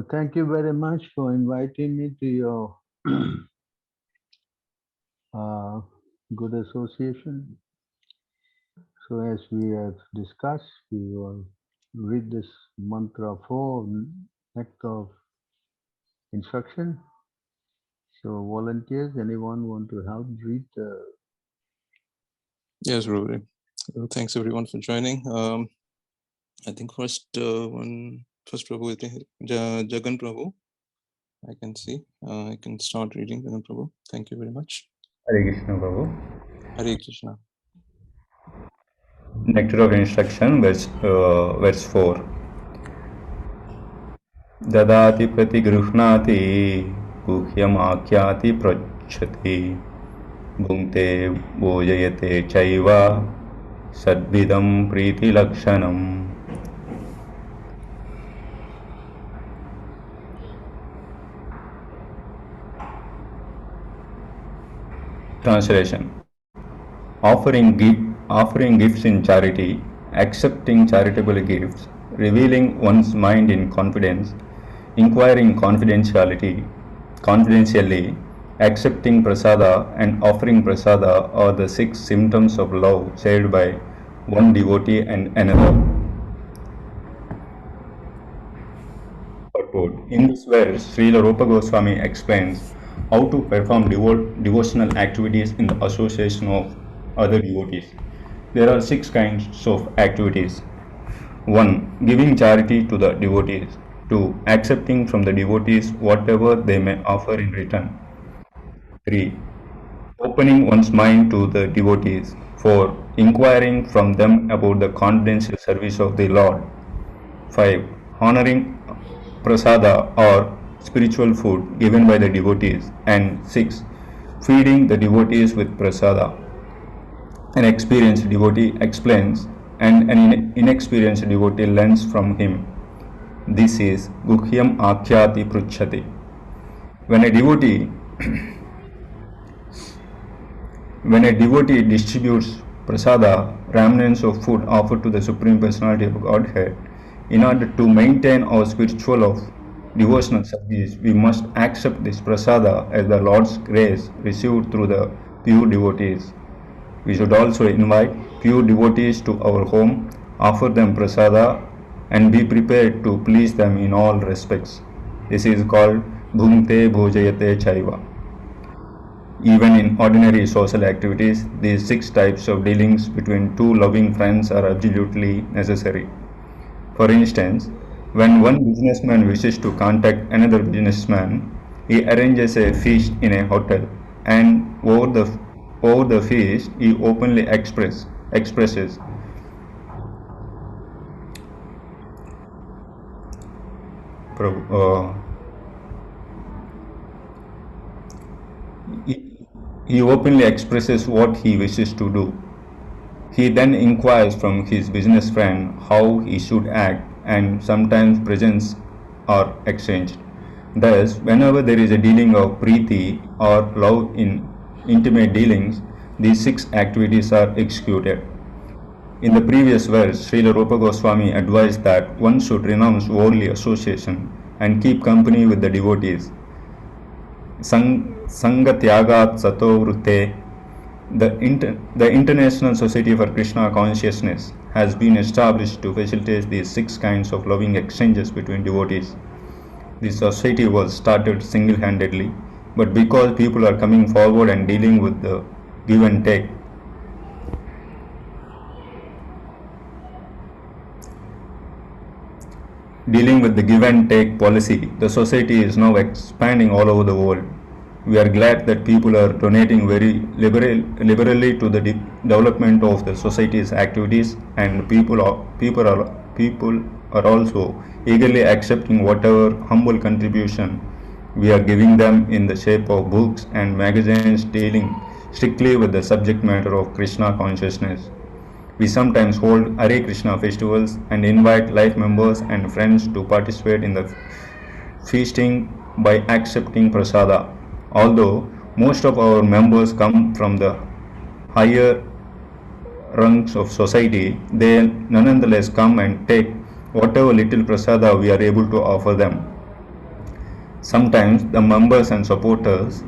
Thank you very much for inviting me to your uh, good association. So, as we have discussed, we will read this mantra 4, Nectar of Instruction. So, volunteers, anyone want to help read the. Yes, Rory. Thanks everyone for joining. I think first Prabhu, I think Jagan Prabhu. I can see. I can start reading, Jagan Prabhu. Thank you very much. Hare Krishna Prabhu. Hare Krishna. Nectar of Instruction, verse 4. Dadati pratigruhnati guhyamakyati prachati bhunte bhojayate chaiva sadvidam priti lakshanam. Translation. Offering gifts in charity, accepting charitable gifts, revealing one's mind in confidence, inquiring confidentially, accepting prasada and offering prasada are the 6 symptoms of love shared by one devotee and another. Purport. In this verse, Srila Rupa Goswami explains how to perform devotional activities in the association of other devotees. There are 6 kinds of activities. 1. Giving charity to the devotees. 2. Accepting from the devotees whatever they may offer in return. 3. Opening one's mind to the devotees. 4. Inquiring from them about the confidential service of the Lord. 5. Honoring prasada or spiritual food given by the devotees. And 6. Feeding the devotees with prasada. An experienced devotee explains and an inexperienced devotee learns from him. This is Guhyam Akhyati Pruchhati. When a devotee distributes prasada, remnants of food offered to the Supreme Personality of Godhead, in order to maintain our spiritual of devotional service, we must accept this prasada as the Lord's grace received through the pure devotees. We should also invite pure devotees to our home, offer them prasada, and be prepared to please them in all respects. This is called Bhunte Bhojayate Chaiva. Even in ordinary social activities, these 6 types of dealings between 2 loving friends are absolutely necessary. For instance, when one businessman wishes to contact another businessman, he arranges a feast in a hotel, and over the feast he openly expresses he openly expresses what he wishes to do. He then inquires from his business friend how he should act, and sometimes presents are exchanged. Thus, whenever there is a dealing of preeti or love in intimate dealings, these 6 activities are executed. In the previous verse, Srila Rupa Goswami advised that one should renounce worldly association and keep company with the devotees. Sangatyagat Sato Vrute. The International Society for Krishna Consciousness has been established to facilitate these 6 kinds of loving exchanges between devotees. This society was started single-handedly, but because people are coming forward and dealing with the give and take, policy, the society is now expanding all over the world. We are glad that people are donating very liberally to the development of the society's activities, and people are also eagerly accepting whatever humble contribution we are giving them in the shape of books and magazines dealing strictly with the subject matter of Krishna consciousness. We sometimes hold Hare Krishna festivals and invite life members and friends to participate in the feasting by accepting prasada. Although most of our members come from the higher rungs of society, they nonetheless come and take whatever little prasada we are able to offer them. Sometimes the members and supporters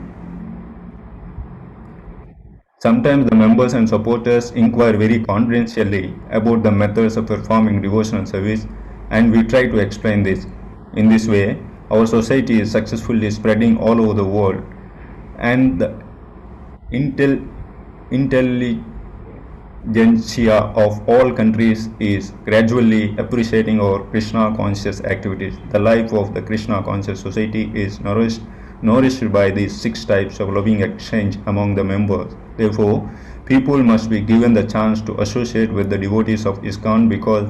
inquire very confidentially about the methods of performing devotional service, and we try to explain this. In this way, our society is successfully spreading all over the world, and the intelligentsia of all countries is gradually appreciating our Krishna conscious activities. The life of the Krishna conscious society is nourished by these 6 types of loving exchange among the members. Therefore, people must be given the chance to associate with the devotees of ISKCON, because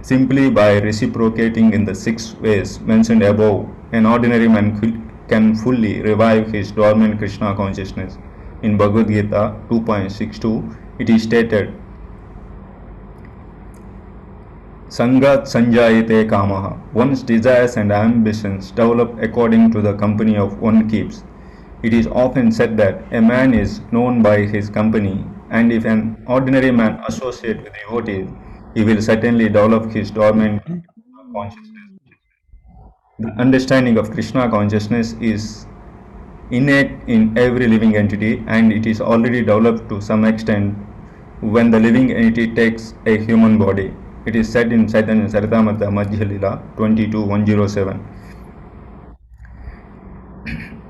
simply by reciprocating in the 6 ways mentioned above, an ordinary man can fully revive his dormant Krishna consciousness. In Bhagavad Gita 2.62, it is stated, Sangat sanjayate kamaha. One's desires and ambitions develop according to the company of one keeps. It is often said that a man is known by his company, and if an ordinary man associates with devotees, he will certainly develop his dormant consciousness. The understanding of Krishna consciousness is innate in every living entity, and it is already developed to some extent when the living entity takes a human body. It is said in Chaitanya Charitamrita Madhya Lila 22.107.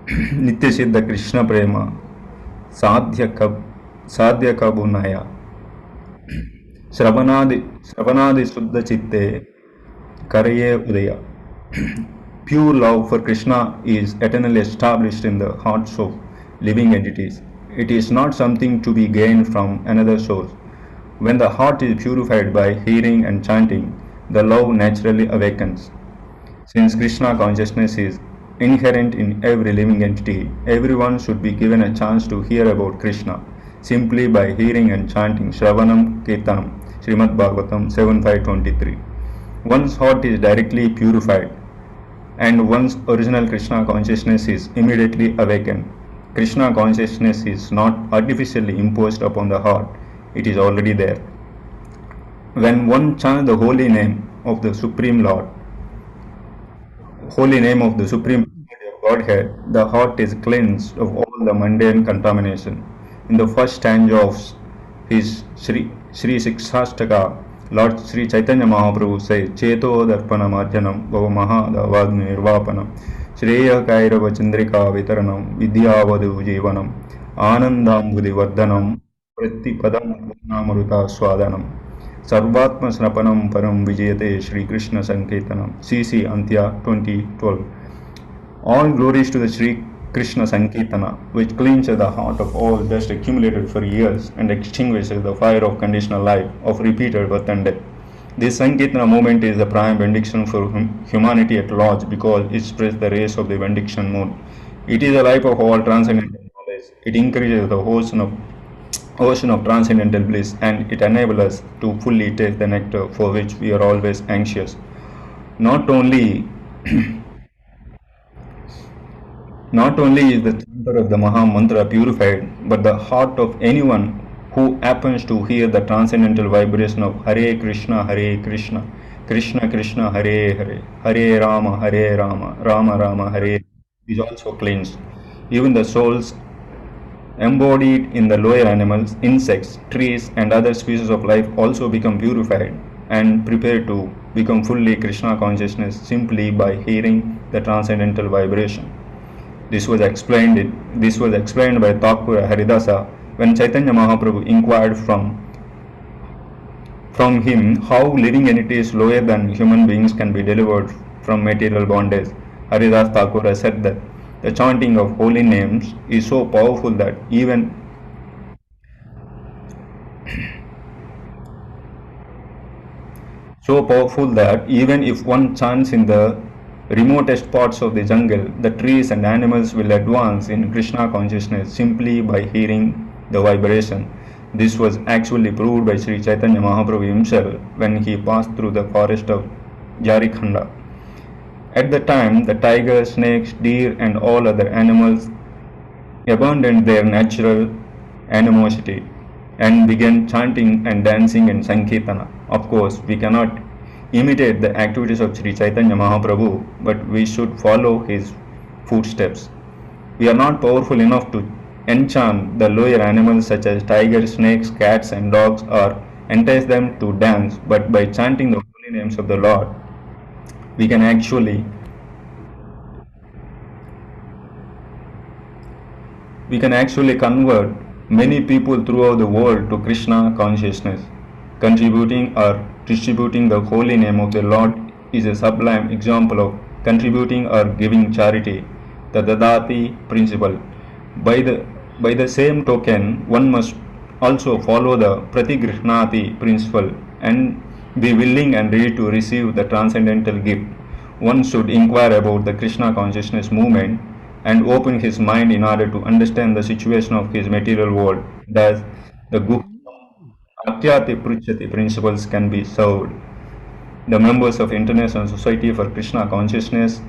Nitya Siddha Krishna Prema Sadhya Kabunaya Shravanadi Suddha Chitte Karaye Udaya. Pure love for Krishna is eternally established in the hearts of living entities. It is not something to be gained from another source. When the heart is purified by hearing and chanting, the love naturally awakens. Since Krishna consciousness is inherent in every living entity, everyone should be given a chance to hear about Krishna simply by hearing and chanting Shravanam Kirtanam, Srimad Bhagavatam 7.5.23. One's heart is directly purified, and one's original Krishna consciousness is immediately awakened. Krishna consciousness is not artificially imposed upon the heart, it is already there. When one chants the holy name of the Supreme Godhead, the heart is cleansed of all the mundane contamination. In the first stanza of his Sri Sikshastaka, Lord Sri Chaitanya Mahaprabhu says, Cheto Darpana Marjanam Bhavamaha Davagni Nirvapanam Shreya Kairava Chandrika Vitaranam Vidyavadu Jivanam Anandambudi Vardhanam Pratipadam Namaruta Swadanam Sarvatma Snapanam Param Vijayate Shri Krishna Sanketanam. CC Antya 2012. All glories to the Shri Krishna Sankirtana, which cleanses the heart of all dust accumulated for years and extinguishes the fire of conditional life of repeated birth and death. This Sankirtana movement is the prime benediction for humanity at large, because it spreads the rays of the benediction moon. It is the life of all transcendental knowledge. It encourages the ocean of transcendental bliss, and it enables us to fully taste the nectar for which we are always anxious. Not only is the chanter of the Maha Mantra purified, but the heart of anyone who happens to hear the transcendental vibration of Hare Krishna, Krishna Krishna, Hare Hare, Hare Rama, Rama Rama, Hare is also cleansed. Even the souls embodied in the lower animals, insects, trees, and other species of life also become purified and prepared to become fully Krishna consciousness simply by hearing the transcendental vibration. This was explained by Thakur Haridasa when Chaitanya Mahaprabhu inquired from him how living entities lower than human beings can be delivered from material bondage. Haridas Thakur said that the chanting of holy names is so powerful that even if one chants in the remotest parts of the jungle, the trees and animals will advance in Krishna consciousness simply by hearing the vibration. This was actually proved by Sri Chaitanya Mahaprabhu himself when he passed through the forest of Jarikhanda. At the time, the tigers, snakes, deer, and all other animals abandoned their natural animosity and began chanting and dancing in Sankirtana. Of course, we cannot imitate the activities of Sri Chaitanya Mahaprabhu, but we should follow his footsteps. We are not powerful enough to enchant the lower animals such as tigers, snakes, cats, and dogs or entice them to dance, but by chanting the holy names of the Lord, we can actually convert many people throughout the world to Krishna consciousness. Contributing or distributing the holy name of the Lord is a sublime example of contributing or giving charity, the Devotee principle. By the same token, one must also follow the Pratigrihnati principle and be willing and ready to receive the transcendental gift. One should inquire about the Krishna consciousness movement and open his mind in order to understand the situation of his material world. Thus, the Atyati Pruchati principles can be served. The members of International Society for Krishna Consciousness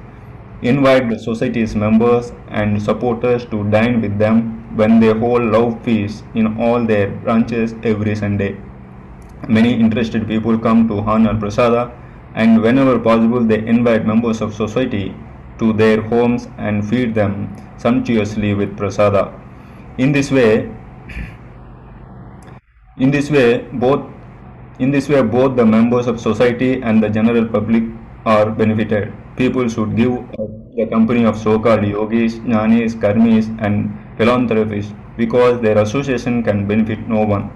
invite the society's members and supporters to dine with them when they hold love feasts in all their branches every Sunday. Many interested people come to honor prasada, and whenever possible they invite members of society to their homes and feed them sumptuously with prasada. In this way, in this way, both the members of society and the general public are benefited. People should give up the company of so-called yogis, jnanis, karmis, and philanthropists because their association can benefit no one.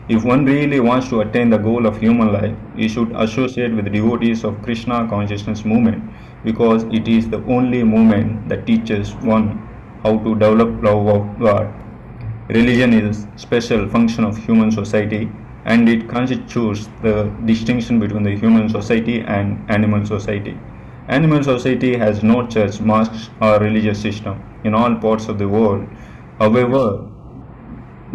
If one really wants to attain the goal of human life, he should associate with devotees of Krishna consciousness movement because it is the only movement that teaches one how to develop love of God. Religion is a special function of human society and it constitutes the distinction between the human society and animal society. Animal society has no church, mosques, or religious system in all parts of the world. However,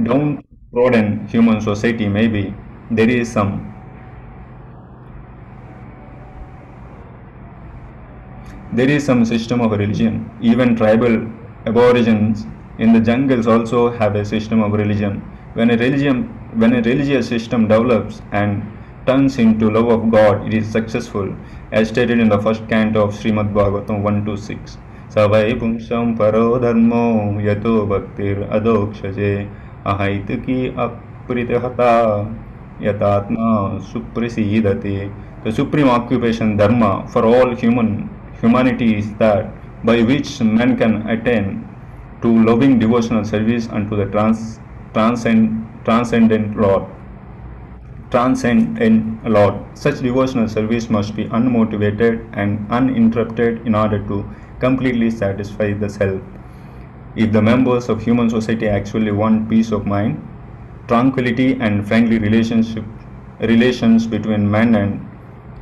downtrodden human society may be, there is some system of religion. Even tribal aborigines in the jungles also have a system of religion. When a religious system develops and turns into love of God, it is successful, as stated in the first canto of Srimad Bhagavatam 1-6. Savai pumsam paro dharmo yato bhaktir adokshaje ahaituki apritahata yatatma suprasidati. The supreme occupation dharma for all humanity is that by which man can attain to loving devotional service unto the transcendent Lord. Such devotional service must be unmotivated and uninterrupted in order to completely satisfy the self. If the members of human society actually want peace of mind, tranquility and friendly relations between men and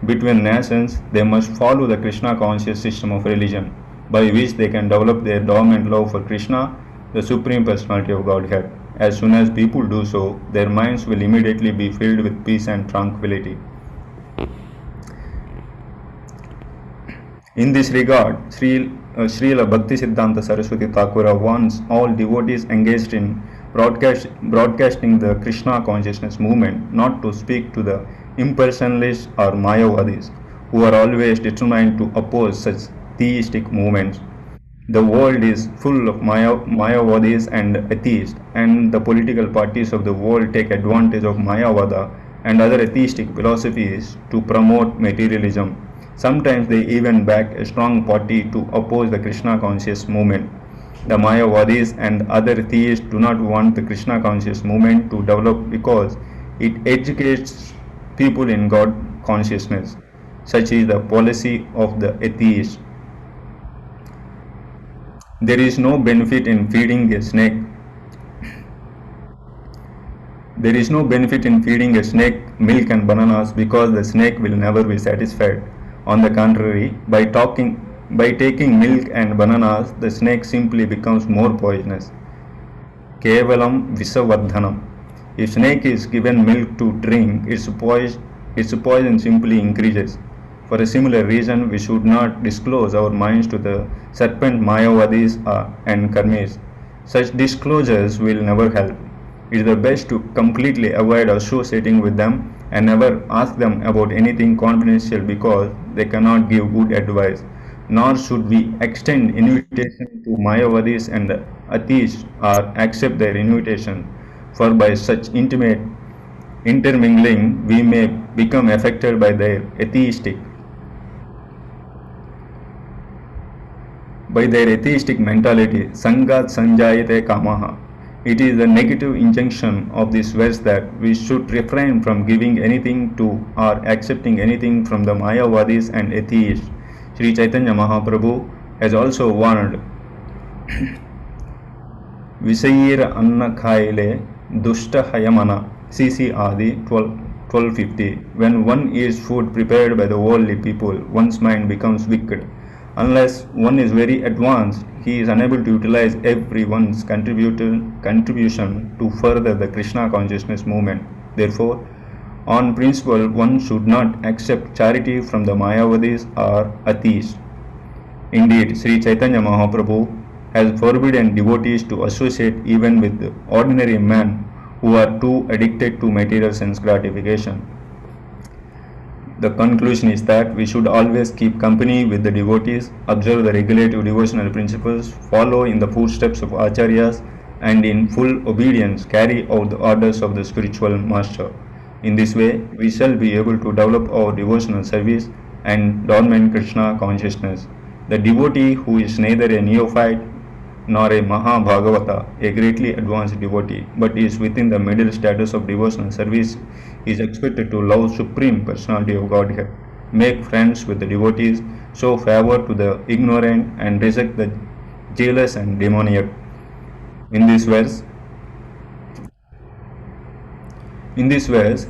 between nations, they must follow the Krishna conscious system of religion, by which they can develop their dormant love for Krishna, the Supreme Personality of Godhead. As soon as people do so, their minds will immediately be filled with peace and tranquility. In this regard, Srila Bhaktisiddhanta Saraswati Thakura wants all devotees engaged in broadcasting the Krishna consciousness movement not to speak to the impersonalists or Mayavadis, who are always determined to oppose such theistic movements. The world is full of Mayavadis and atheists, and the political parties of the world take advantage of Mayavada and other atheistic philosophies to promote materialism. Sometimes they even back a strong party to oppose the Krishna conscious movement. The Mayavadis and other theists do not want the Krishna conscious movement to develop because it educates people in God consciousness. Such is the policy of the atheists. There is no benefit in feeding a snake. There is no benefit in feeding a snake milk and bananas because the snake will never be satisfied. On the contrary, by taking milk and bananas, the snake simply becomes more poisonous. Kevalam Visavardhanam. If snake is given milk to drink, its poison simply increases. For a similar reason, we should not disclose our minds to the serpent Mayavadis and Karmis. Such disclosures will never help. It is the best to completely avoid associating with them and never ask them about anything confidential because they cannot give good advice. Nor should we extend invitation to Mayavadis and atheists or accept their invitation, for by such intimate intermingling we may become affected by their atheistic mentality. Sangat sanjayate kamaha. It is the negative injunction of this verse that we should refrain from giving anything to or accepting anything from the Mayavadis and atheists. Sri Chaitanya Mahaprabhu has also warned, Visayir Anna Khaile Dushta Hayamana, CC Adi 1250. When one eats food prepared by the worldly people, one's mind becomes wicked. Unless one is very advanced, he is unable to utilize everyone's contribution to further the Krishna consciousness movement. Therefore, on principle, one should not accept charity from the Mayavadis or atheists. Indeed, Sri Chaitanya Mahaprabhu has forbidden devotees to associate even with ordinary men who are too addicted to material sense gratification. The conclusion is that we should always keep company with the devotees, observe the regulative devotional principles, follow in the footsteps of acharyas, and in full obedience carry out the orders of the spiritual master. In this way, we shall be able to develop our devotional service and dormant Krishna consciousness. The devotee who is neither a neophyte nor a Mahabhagavata, a greatly advanced devotee, but is within the middle status of devotional service, is expected to love Supreme Personality of Godhead, make friends with the devotees, show favor to the ignorant, and reject the jealous and demoniac. In this verse,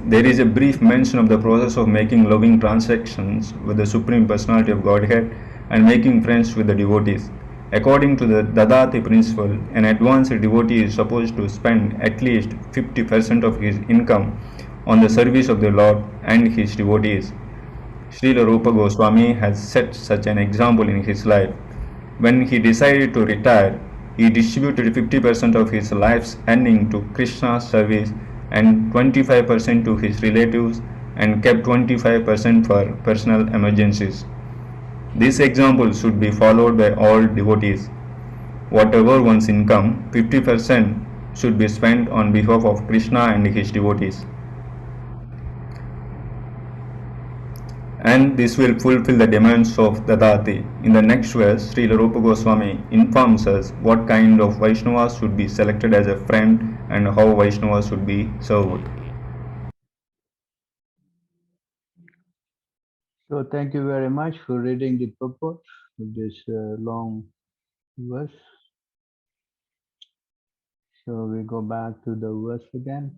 there is a brief mention of the process of making loving transactions with the Supreme Personality of Godhead and making friends with the devotees. According to the Dadati principle, an advanced devotee is supposed to spend at least 50% of his income on the service of the Lord and his devotees. Srila Rupa Goswami has set such an example in his life. When he decided to retire, he distributed 50% of his life's earning to Krishna's service and 25% to his relatives and kept 25% for personal emergencies. This example should be followed by all devotees. Whatever one's income, 50% should be spent on behalf of Krishna and his devotees. And this will fulfill the demands of Dadati. In the next verse, Srila Rupa Goswami informs us what kind of Vaishnavas should be selected as a friend and how Vaishnavas should be served. So thank you very much for reading the purport of this long verse. So we go back to the verse again.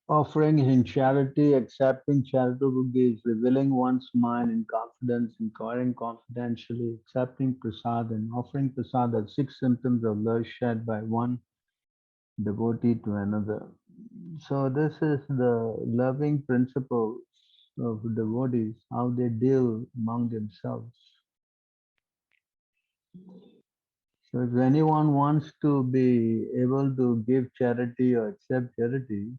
Offering in charity, accepting charitable gifts, revealing one's mind in confidence, inquiring confidentially, accepting prasad and offering prasad are 6 symptoms of love shared by one devotee to another. So this is the loving principles of devotees, how they deal among themselves. So if anyone wants to be able to give charity or accept charity,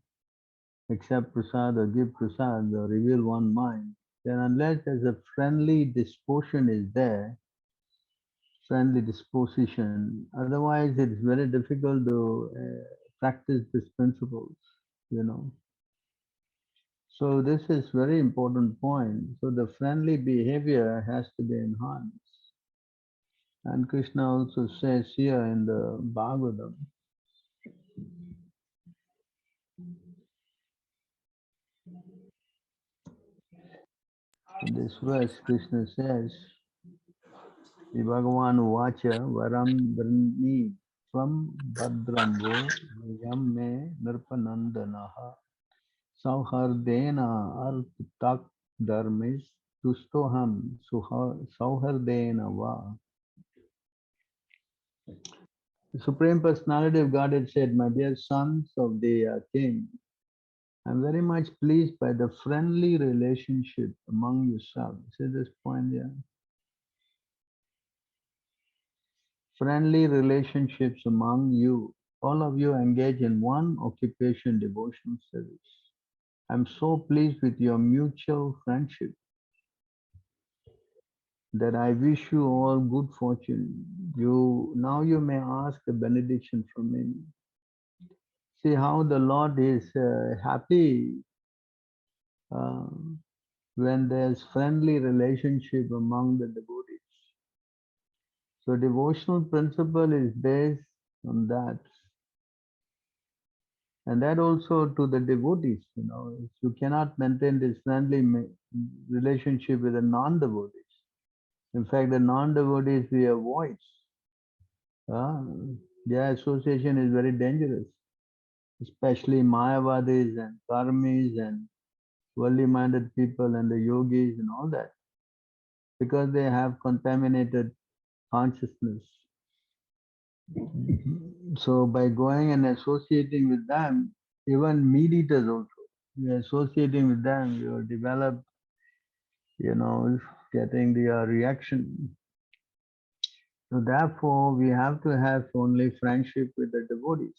accept prasad or give prasad or reveal one mind, then unless there's a friendly disposition is there, friendly disposition, otherwise it's very difficult to practice these principles, you know. So this is very important point. So the friendly behavior has to be enhanced. And Krishna also says here in the Bhagavatam, in this verse, Krishna says, Bhagavan Vacha Varam Vrni Tvam Bhadrambo Yam Me Nirpanandanaha Sauhardena Artak Dharmis Tustoham Sauhardena Va. The Supreme Personality of Godhead said, my dear sons of the king, I'm very much pleased by the friendly relationship among yourselves. See this point here? friendly relationships among you. All of you engage in one occupation devotional service. I'm so pleased with your mutual friendship that I wish you all good fortune. You may ask a benediction from me. See how the Lord is happy uh, when there's friendly relationship among the devotees. So devotional principle is based on that. And that also to the devotees, if you cannot maintain this friendly relationship with the non-devotees. In fact, the non-devotees we avoid. Their association is very dangerous, especially Mayavadis and Karmis and worldly-minded people and the yogis and all that, because they have contaminated consciousness. So by going and associating with them, even meat eaters also, you're associating with them, you develop, getting the reaction. So therefore, we have to have only friendship with the devotees.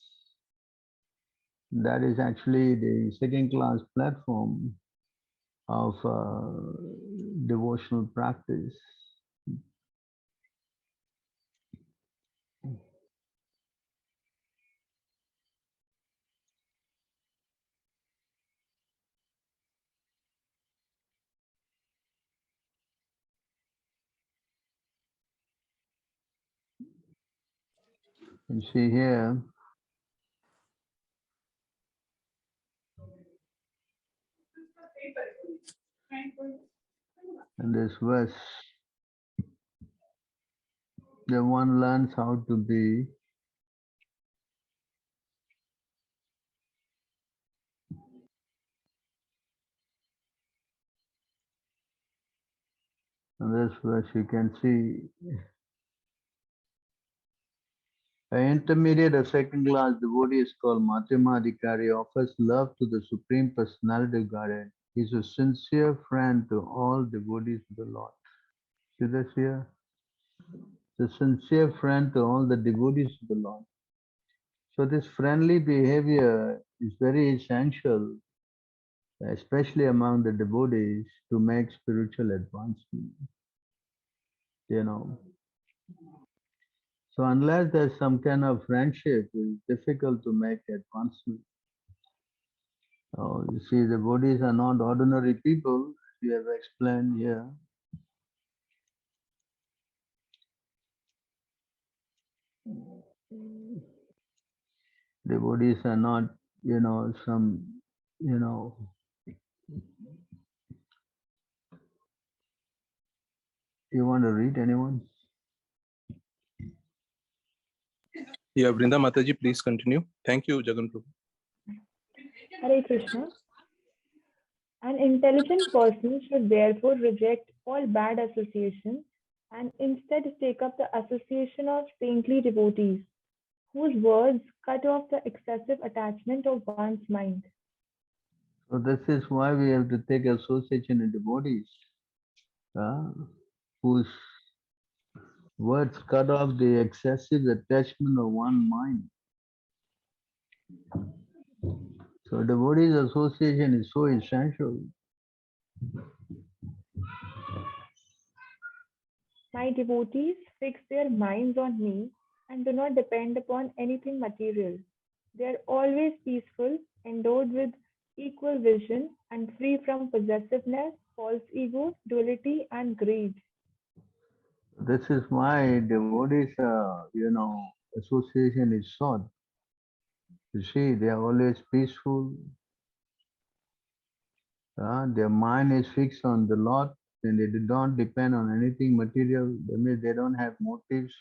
That is actually the second class platform of devotional practice. You see here, in this verse, the one learns how to be in this verse you can see an intermediate or second class devotee is called Madhyamadhikari, offers love to the Supreme Personality of Godhead. He is a sincere friend to all devotees of the Lord. See this here? The sincere friend to all the devotees of the Lord. So this friendly behavior is very essential, especially among the devotees, to make spiritual advancement. So unless there's some kind of friendship, it's difficult to make advancement. You see, the devotees are not ordinary people, we have explained here. Devotees are not, some, you want to read anyone? Yeah, Vrinda Mataji, please continue. Thank you, Jagan Prabhu. Hare Krishna. An intelligent person should therefore reject all bad association and instead take up the association of saintly devotees, whose words cut off the excessive attachment of one's mind. So this is why we have to take association in devotees, whose words cut off the excessive attachment of one mind. So devotees association is so essential. My devotees fix their minds on me and do not depend upon anything material. They are always peaceful, endowed with equal vision, and free from possessiveness, false ego, duality, and greed. This is why devotees, association is sought. You see, they are always peaceful. Their mind is fixed on the Lord, and they do not depend on anything material. That means they don't have motives.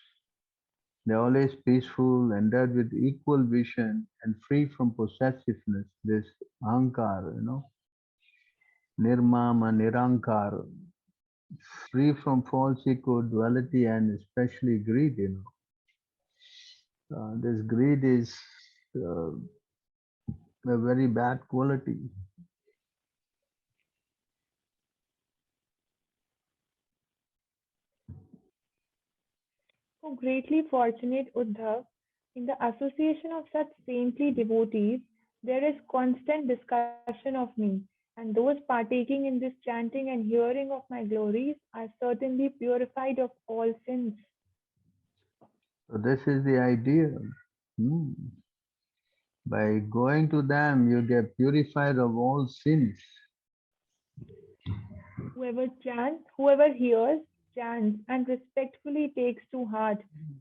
They're always peaceful, endowed with equal vision, and free from possessiveness. This ahankar, nirmama, nirankar, free from false ego, duality, and especially greed. This greed is a very bad quality. O greatly fortunate Uddhav, in the association of such saintly devotees, there is constant discussion of me, and those partaking in this chanting and hearing of my glories are certainly purified of all sins. So this is the idea. Hmm. By going to them, you get purified of all sins. Whoever hears, chants, and respectfully takes to heart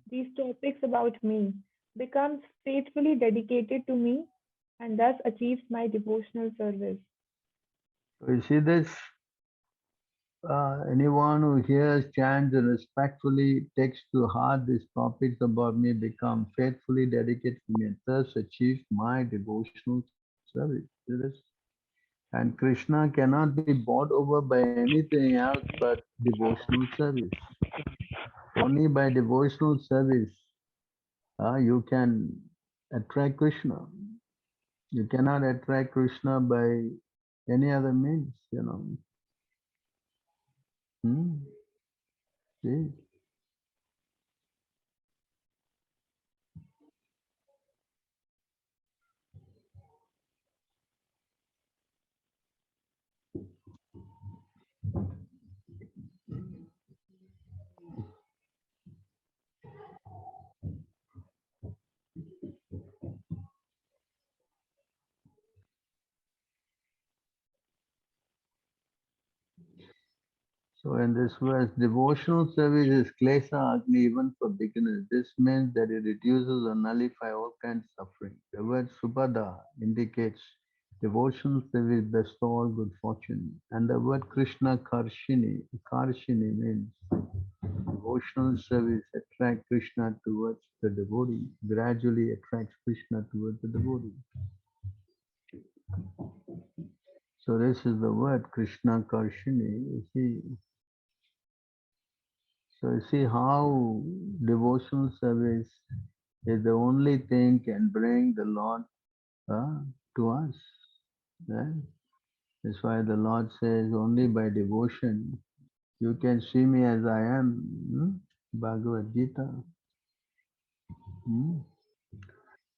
these topics about me, becomes faithfully dedicated to me, and thus achieves my devotional service. So you see this? Anyone who hears, chants, and respectfully takes to heart these topics about me become faithfully dedicated to me and thus achieves my devotional service. See this? And Krishna cannot be bought over by anything else but devotional service. Only by devotional service you can attract Krishna. You cannot attract Krishna by any other means, you know. Hmm? See? So in this verse, devotional service is klesa agni even for beginners. This means that it reduces or nullifies all kinds of suffering. The word subhada indicates devotional service bestows all good fortune. And the word Krishna karshini means devotional service attracts Krishna towards the devotee, gradually attracts Krishna towards the devotee. So this is the word Krishna karshini. You see, so you see how devotional service is the only thing can bring the Lord to us. Right? That's why the Lord says only by devotion you can see me as I am. Bhagavad Gita.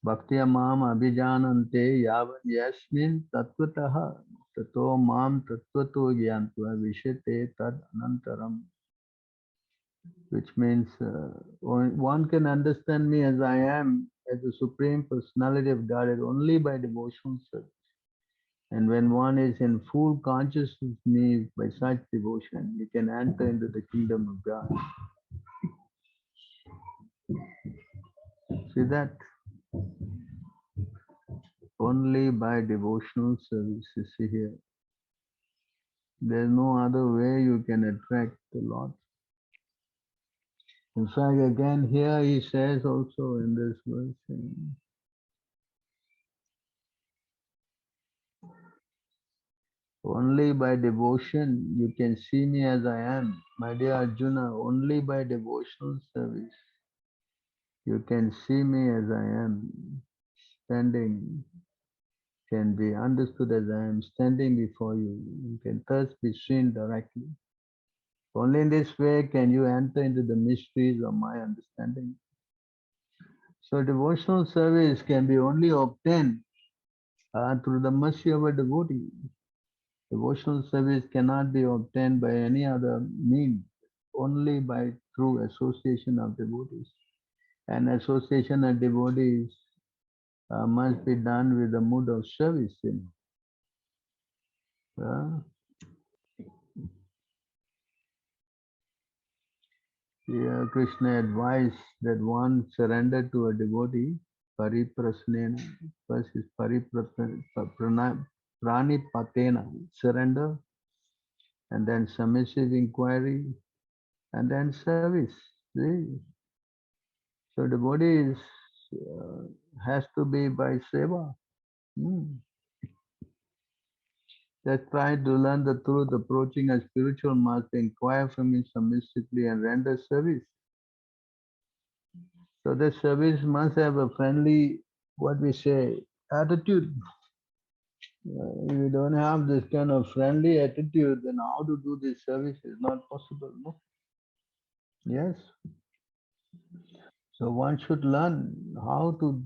Bhakti mam abhijanante yavan yasmin tattvataha tato mam tattvato gyantva vishete tad anantaram. Which means one can understand me as I am, as the Supreme Personality of Godhead, only by devotional service. And when one is in full consciousness of me by such devotion, he can enter into the kingdom of God. See that? Only by devotional service, you see here. There's no other way you can attract the Lord. In fact, again here he says also in this verse, only by devotion you can see me as I am. My dear Arjuna, only by devotional service you can see me as I am. Standing can be understood as I am standing before you. You can thus be seen directly. Only in this way can you enter into the mysteries of my understanding. So devotional service can be only obtained through the mercy of a devotee. Devotional service cannot be obtained by any other means, only by through association of devotees. And association of devotees must be done with the mood of service. Here Krishna advised that one surrender to a devotee, pariprasnena, first is pranipatena, surrender, and then submissive inquiry, and then service. See? So devotee has to be by seva. That try to learn the truth, approaching a spiritual master, inquire from him submissively and render service. So the service must have a friendly, what we say, attitude. If you don't have this kind of friendly attitude, then how to do this service is not possible. No? Yes. So one should learn how to,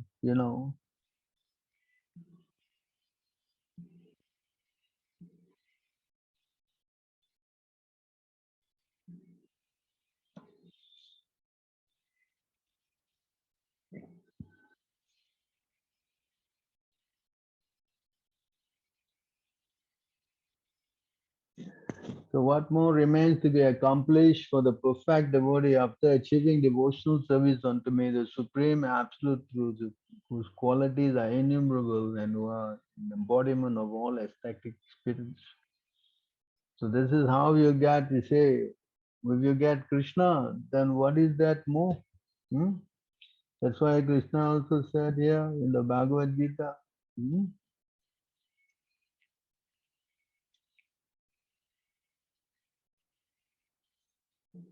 so what more remains to be accomplished for the perfect devotee after achieving devotional service unto me, the Supreme Absolute Truth, whose qualities are innumerable and who are an embodiment of all ecstatic experience. So this is how you get, you say, if you get Krishna, then what is that more? Hmm? That's why Krishna also said here in the Bhagavad Gita. Hmm?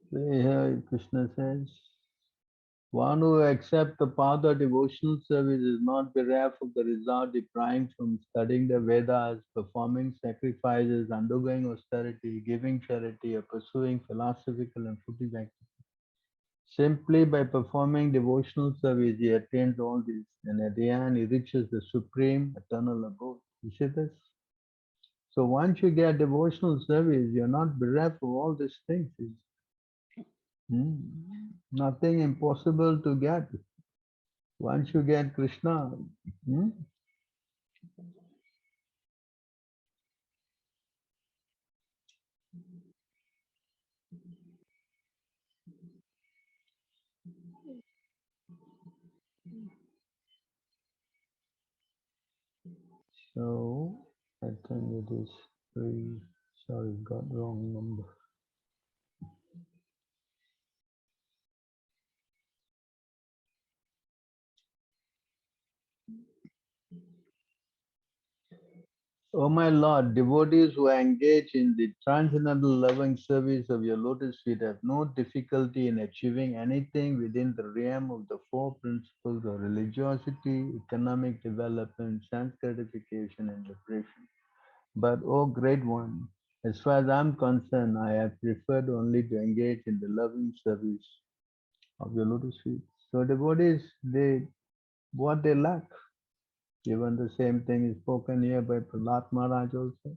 Here Krishna says, one who accepts the path of devotional service is not bereft of the result deprived from studying the Vedas, performing sacrifices, undergoing austerity, giving charity, or pursuing philosophical and fruitive activities. Simply by performing devotional service, he attains all this, and at the end, he reaches the supreme eternal abode. You see this? So once you get devotional service, you're not bereft of all these things. Hmm. Nothing impossible to get. Once you get Krishna, hmm, so I think it is three. Sorry, got wrong number. O my Lord, devotees who engage in the transcendental loving service of your lotus feet have no difficulty in achieving anything within the realm of the four principles of religiosity, economic development, sense gratification, and liberation. But, O Great One, as far as I am concerned, I have preferred only to engage in the loving service of your lotus feet. So devotees, what they lack. Even the same thing is spoken here by Prahlad Maharaj also.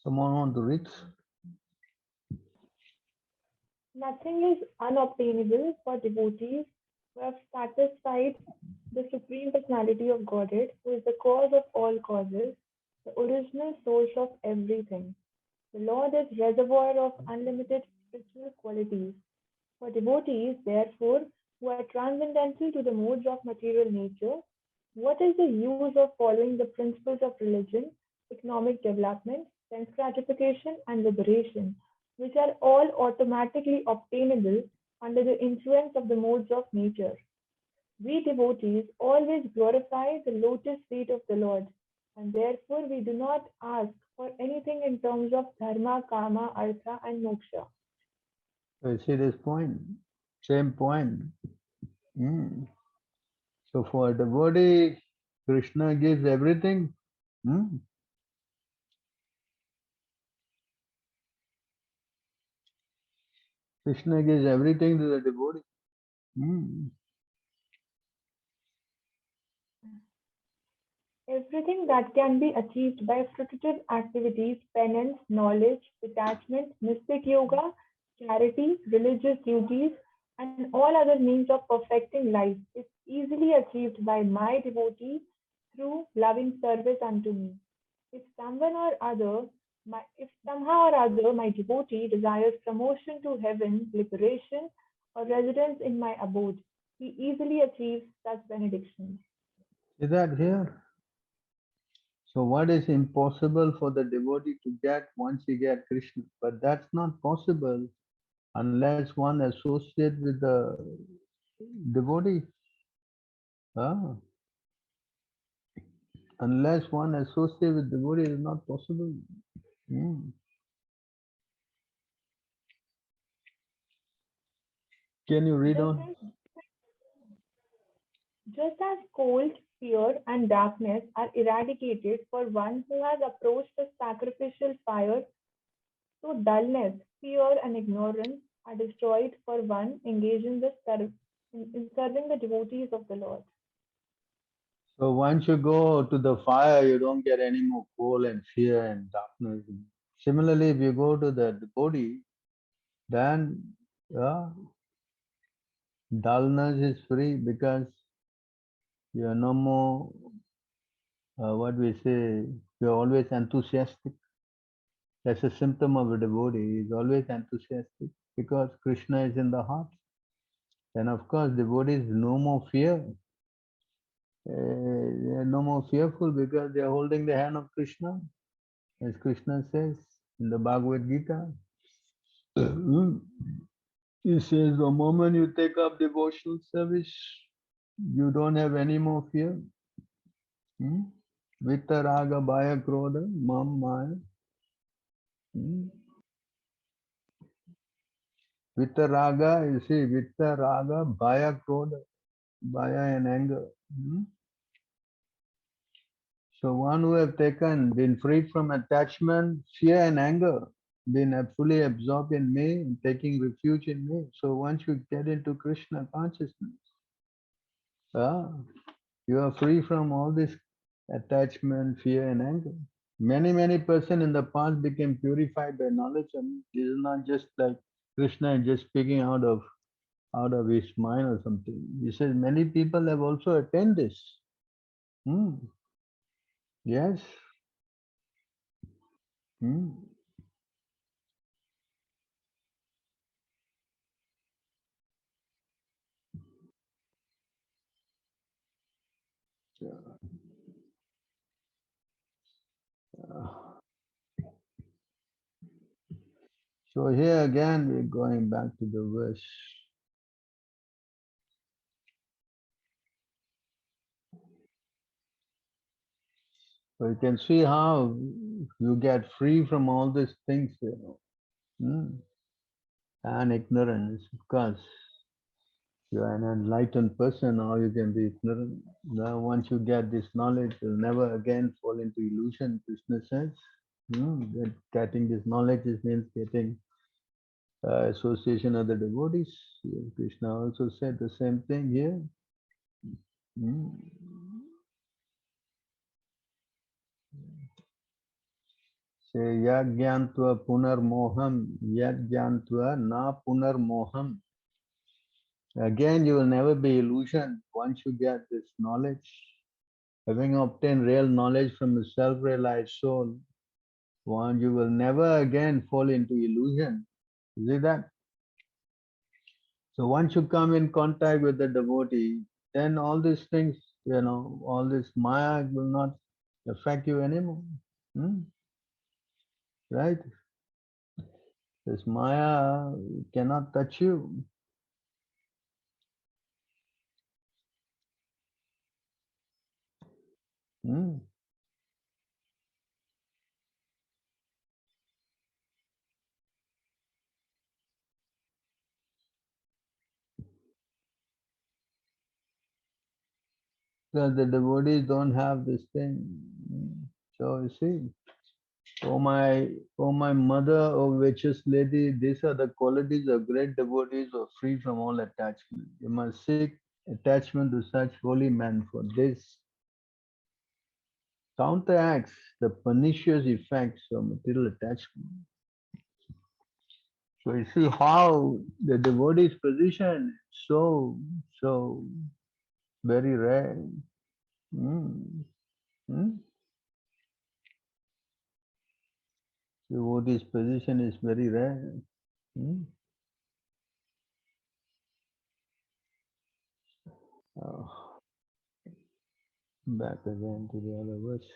Someone want to read? Nothing is unobtainable for devotees who have satisfied the Supreme Personality of Godhead, who is the cause of all causes, the original source of everything. The Lord is reservoir of unlimited spiritual qualities. For devotees, therefore, who are transcendental to the modes of material nature, what is the use of following the principles of religion, economic development, sense gratification, and liberation, which are all automatically obtainable under the influence of the modes of nature? We devotees always glorify the lotus feet of the Lord, and therefore we do not ask for anything in terms of dharma, kama, artha, and moksha. So you see this point? Same point. Hmm. So for a devotee, Krishna gives everything. Hmm. Krishna gives everything to the devotee. Hmm. Everything that can be achieved by fruitive activities, penance, knowledge, detachment, mystic yoga, charity, religious duties, and all other means of perfecting life is easily achieved by my devotee through loving service unto me. If someone or other, if somehow or other my devotee desires promotion to heaven, liberation, or residence in my abode, he easily achieves such benedictions. Is that here? So what is impossible for the devotee to get once he get Krishna? But that's not possible unless one associates with the devotee. Ah, unless one associates with devotee, it is not possible. Hmm. Can you read This on? is Just as cold, fear, and darkness are eradicated for one who has approached the sacrificial fire, so dullness, fear, and ignorance are destroyed for one engaged in, in serving the devotees of the Lord. So once you go to the fire, you don't get any more cold and fear and darkness. Similarly, if you go to the body, then dullness is free because you are no more, what we say, you are always enthusiastic. That's a symptom of a devotee. He is always enthusiastic because Krishna is in the heart. And of course, devotees no more fear. They are no more fearful because they are holding the hand of Krishna. As Krishna says in the Bhagavad Gita, he says, the moment you take up devotional service, you don't have any more fear. Vitta raga bhaya krodha mam maya. Vitta raga, you see, vitta raga bhaya krodha, bhaya and anger. So one who have been free from attachment, fear and anger, been fully absorbed in me, and taking refuge in me. So once you get into Krishna consciousness, you are free from all this attachment, fear and anger. Many person in the past became purified by knowledge. I mean, this is not just like Krishna is just speaking out of his mind or something. He says many people have also attained this. Yes. So here again, we're going back to the verse. So you can see how you get free from all these things, and ignorance. Of course, you are an enlightened person, or you can be ignorant. Now, once you get this knowledge, you'll never again fall into illusion. Krishna says, that getting this knowledge means getting association of the devotees. Krishna also said the same thing here. Say yagyantva punarmoham, yagyantva na punarmoham. Again, you will never be illusioned once you get this knowledge. Having obtained real knowledge from a self-realized soul, one you will never again fall into illusion. You see that? So once you come in contact with the devotee, then all these things, all this maya will not affect you anymore. Right? This maya cannot touch you. Because the devotees don't have this thing. So you see, oh my mother, oh virtuous lady, these are the qualities of great devotees who are free from all attachment. You must seek attachment to such holy men, for this counteracts the pernicious effects of material attachment. So you see how the devotee's position is so very rare. Devotee's position is very rare. Oh, back again to the other verse.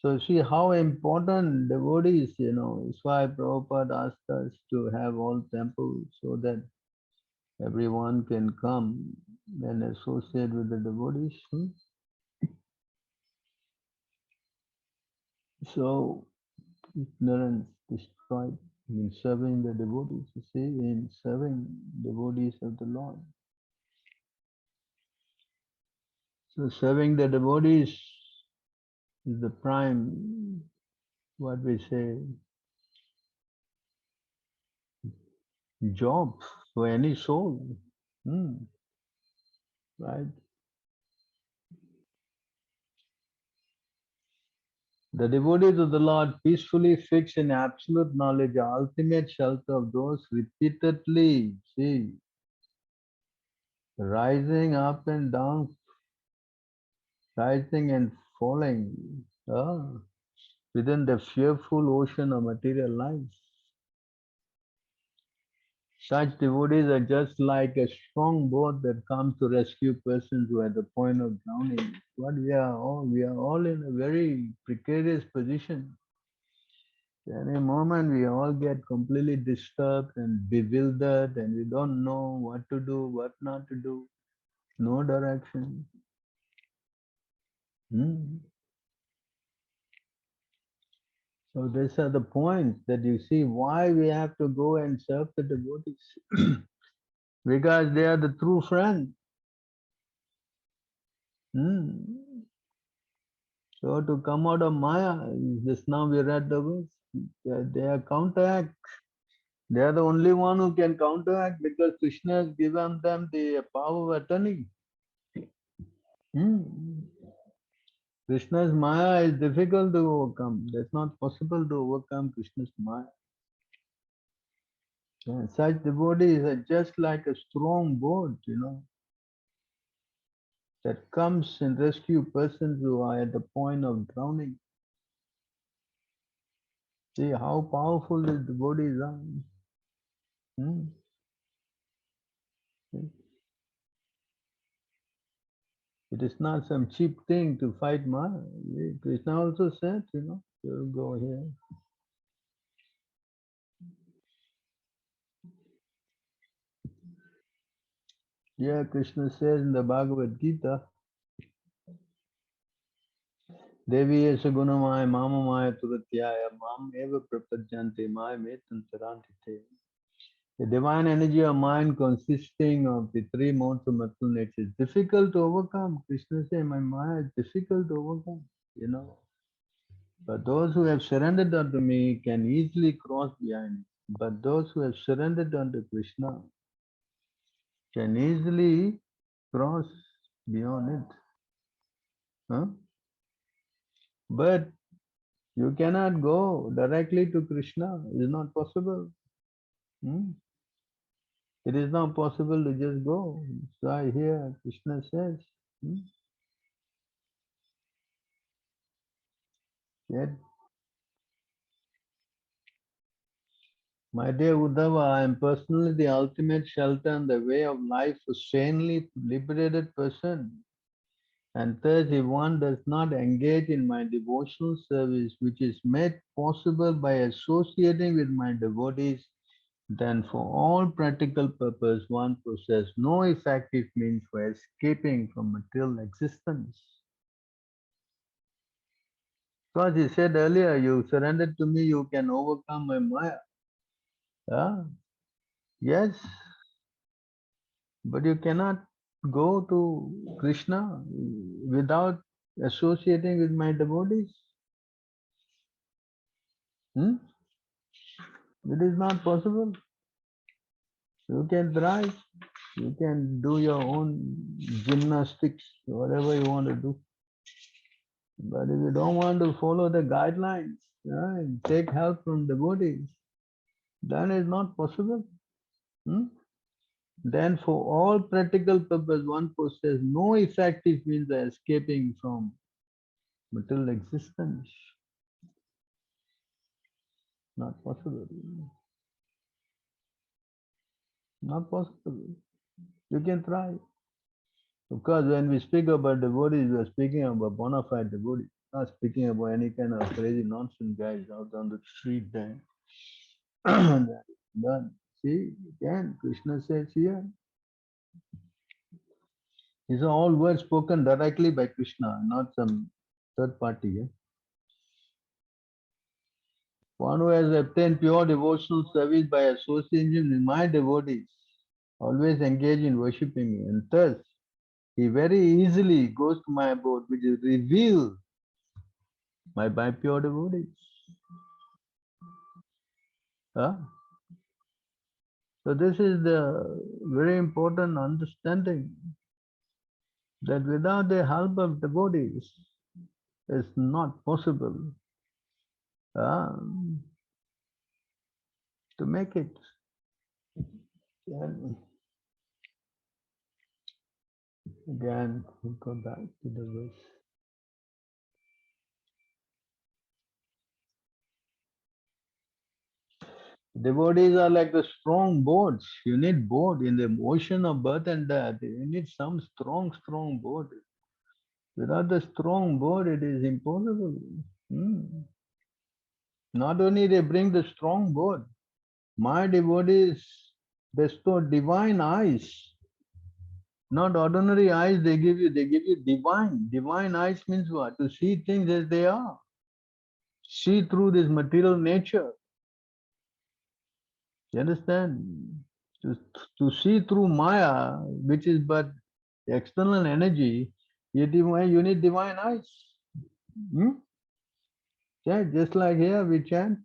So see how important devotees, it's why Prabhupada asked us to have all temples so that everyone can come and associate with the devotees. So ignorance destroyed in serving the devotees, you see, in serving devotees of the Lord. So serving the devotees is the prime, what we say, job for any soul. Right? The devotees of the Lord peacefully fix in absolute knowledge, the ultimate shelter of those repeatedly, see, rising up and down, rising and falling within the fearful ocean of material life. Such devotees are just like a strong boat that comes to rescue persons who are at the point of drowning. But we are all in a very precarious position. Any moment we all get completely disturbed and bewildered and we don't know what to do, what not to do, no direction. So these are the points that you see why we have to go and serve the devotees. Because they are the true friends. So to come out of Maya, just now we read the verse, they are counteract. They are the only one who can counteract because Krishna has given them the power of attorney. Krishna's Maya is difficult to overcome. That's not possible to overcome Krishna's Maya. And such devotees are just like a strong boat, that comes and rescue persons who are at the point of drowning. See how powerful these devotees are. It is not some cheap thing to fight Maya. Krishna also said, you go here. Yeah, Krishna says in the Bhagavad Gita, Devi esa gunamaya mamamaya turatyaya mam eva prapajyante maya metantarantite. The divine energy of mind consisting of the three modes of material nature is difficult to overcome. Krishna says, my Maya is difficult to overcome, But those who have surrendered unto me can easily cross behind it. But those who have surrendered unto Krishna can easily cross beyond it. But you cannot go directly to Krishna. It is not possible. It is not possible to just go. So I hear Krishna says, yet, my dear Uddhava, I am personally the ultimate shelter and the way of life for sanely liberated person. And thus, if one does not engage in my devotional service, which is made possible by associating with my devotees, then for all practical purpose, one possesses no effective means for escaping from material existence. Because he said earlier, you surrender to me, you can overcome my Maya. Yes, but you cannot go to Krishna without associating with my devotees. It is not possible. You can try, you can do your own gymnastics, whatever you want to do. But if you don't want to follow the guidelines, take help from devotees, then it's not possible. Then for all practical purpose, one possesses no effective means of escaping from material existence. Not possible. Not possible. You can try. Of course, when we speak about devotees, we are speaking about bona fide devotees, not speaking about any kind of crazy nonsense guys out on the street there. But see, again, Krishna says here, these are all words spoken directly by Krishna, not some third party. One who has obtained pure devotional service by association with my devotees, always engage in worshipping me, and thus he very easily goes to my abode, which is revealed by pure devotees. Huh? So this is the very important understanding that without the help of devotees, it's not possible to make it. And again, we go back to the verse. Devotees are like the strong boats. You need boat in the ocean of birth and death. You need some strong boat. Without the strong boat, it is impossible. Not only they bring the strong boat, my devotees bestow divine eyes. Not ordinary eyes they give you divine. Divine eyes means what? To see things as they are. See through this material nature. You understand? To see through Maya, which is but external energy, you need divine eyes. Yeah, just like here we chant.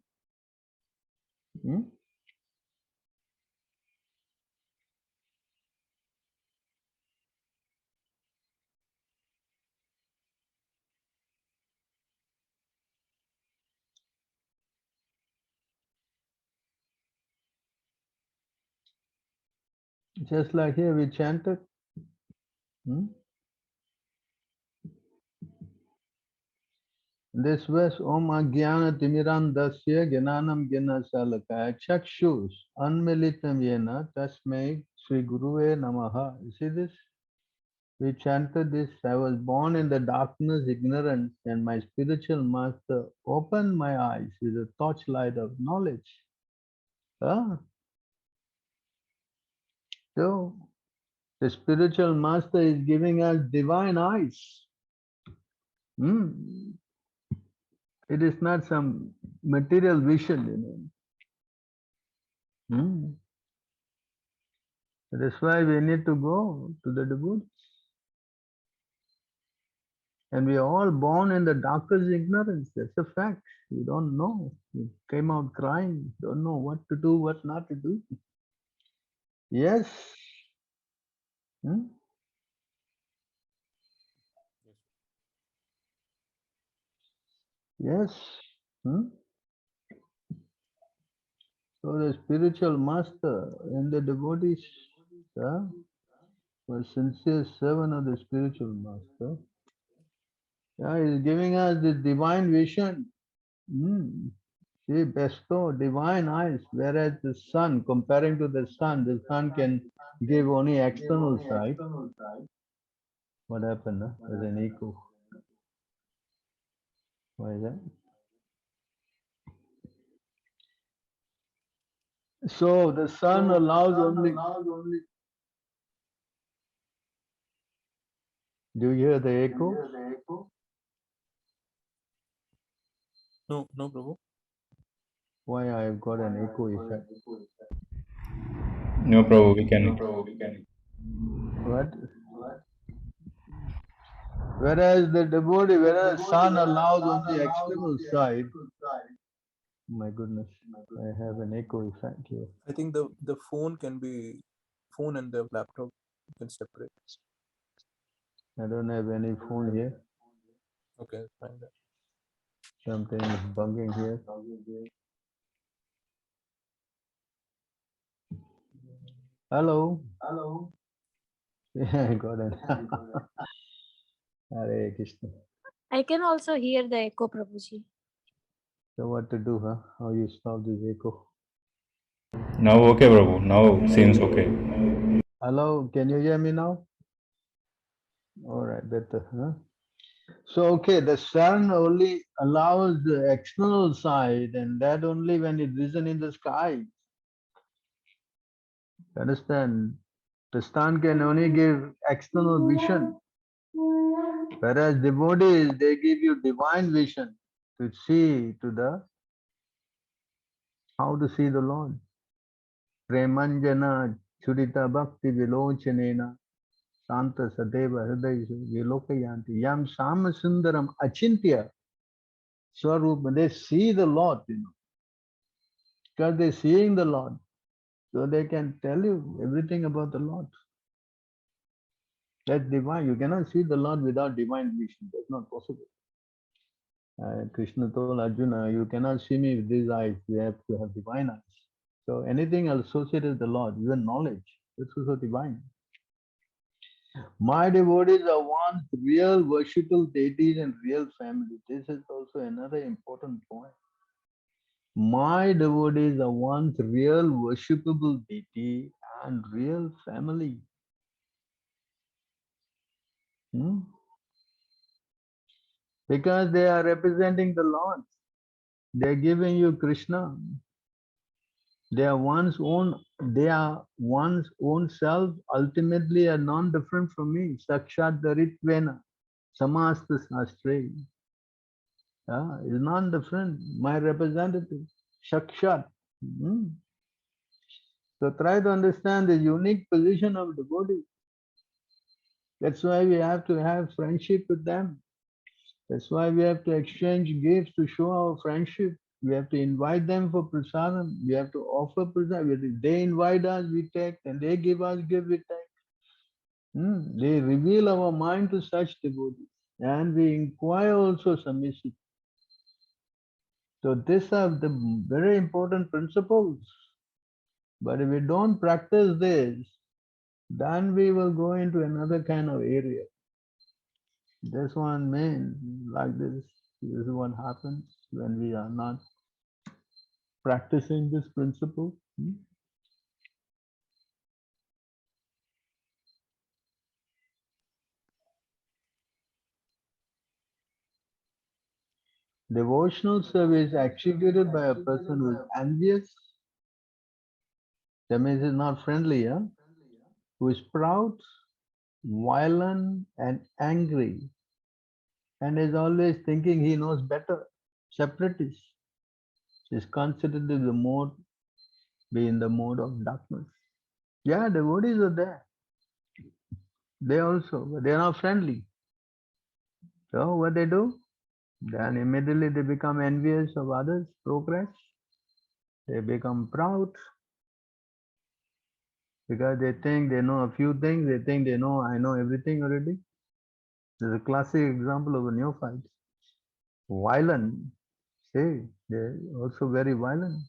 Just like here we chanted. This verse, Om Agyana Timirandasya Gyananam Gyanasalakaya Chakshus Anmilitam Yena Tasmai Sri Guruve Namaha. You see this? We chanted this. I was born in the darkness, ignorance, and my spiritual master opened my eyes with a torchlight of knowledge. So, the spiritual master is giving us divine eyes. It is not some material vision, That's why we need to go to the devotees. And we are all born in the darkest ignorance. That's a fact. We don't know. We came out crying, don't know what to do, what not to do. Yes. Yes. So the spiritual master and the devotees was sincere servant of the spiritual master. He is giving us the divine vision. He bestow divine eyes, whereas the sun, comparing to the sun can give only external sight. What happened? There's an echo. Why is that? So the sun allows only. Do you hear the echo? No, Prabhu. Why I have got an echo effect? No, Prabhu, we can. What? Whereas the sun allows only external sight. My goodness, I have an echo effect here. I think the phone and the laptop you can separate. I don't have any phone here. Okay, fine. Something is bugging here. Hello. Yeah, I got it. Hare Krishna. I can also hear the echo, Prabhuji. So what to do, huh? How you stop this echo? Now okay, Prabhu. Now seems okay. Hello, can you hear me now? All right, better, huh? So, okay, the sun only allows the external side, and that only when it risen in the sky. Understand? The sun can only give external vision, whereas devotees, they give you divine vision to see how to see the Lord. Premanjana Churita Bhakti Vilochanena Santa Sadeva Hriday Vilokayanti Yam Sama Sundaram Achintya Swarupa. They see the Lord, because they're seeing the Lord. So they can tell you everything about the Lord. That's divine. You cannot see the Lord without divine vision. That's not possible. Krishna told Arjuna, you cannot see me with these eyes. You have to have divine eyes. So anything associated with the Lord, even knowledge, it's also divine. My devotees are one real worshipful deities and real family. This is also another important point. My devotees are one real worshipable deity and real family. Because they are representing the Lord. They are giving you Krishna. They are one's own self, ultimately are non-different from me. Sakshat Daritvena, Samasta Sastre. Is non-different. My representative, Sakshat. So try to understand the unique position of devotee. That's why we have to have friendship with them. That's why we have to exchange gifts to show our friendship. We have to invite them for prasadam. We have to offer prasadam. They invite us, we take, and they give us gift, we take. They reveal our mind to such devotees. And we inquire also submission. So these are the very important principles. But if we don't practice this, then we will go into another kind of area. This one means like this. This is what happens when we are not practicing this principle. Devotional service executed by a person who is envious, that means is not friendly, who is proud, violent, and angry, and is always thinking he knows better, separatist, is considered to be in the mode of darkness. Yeah, devotees are there. They also, but they are not friendly. So what they do? Then immediately they become envious of others' progress. They become proud because they think they know a few things. They think they know, I know everything already. There's a classic example of a neophyte. Violent. See, they're also very violent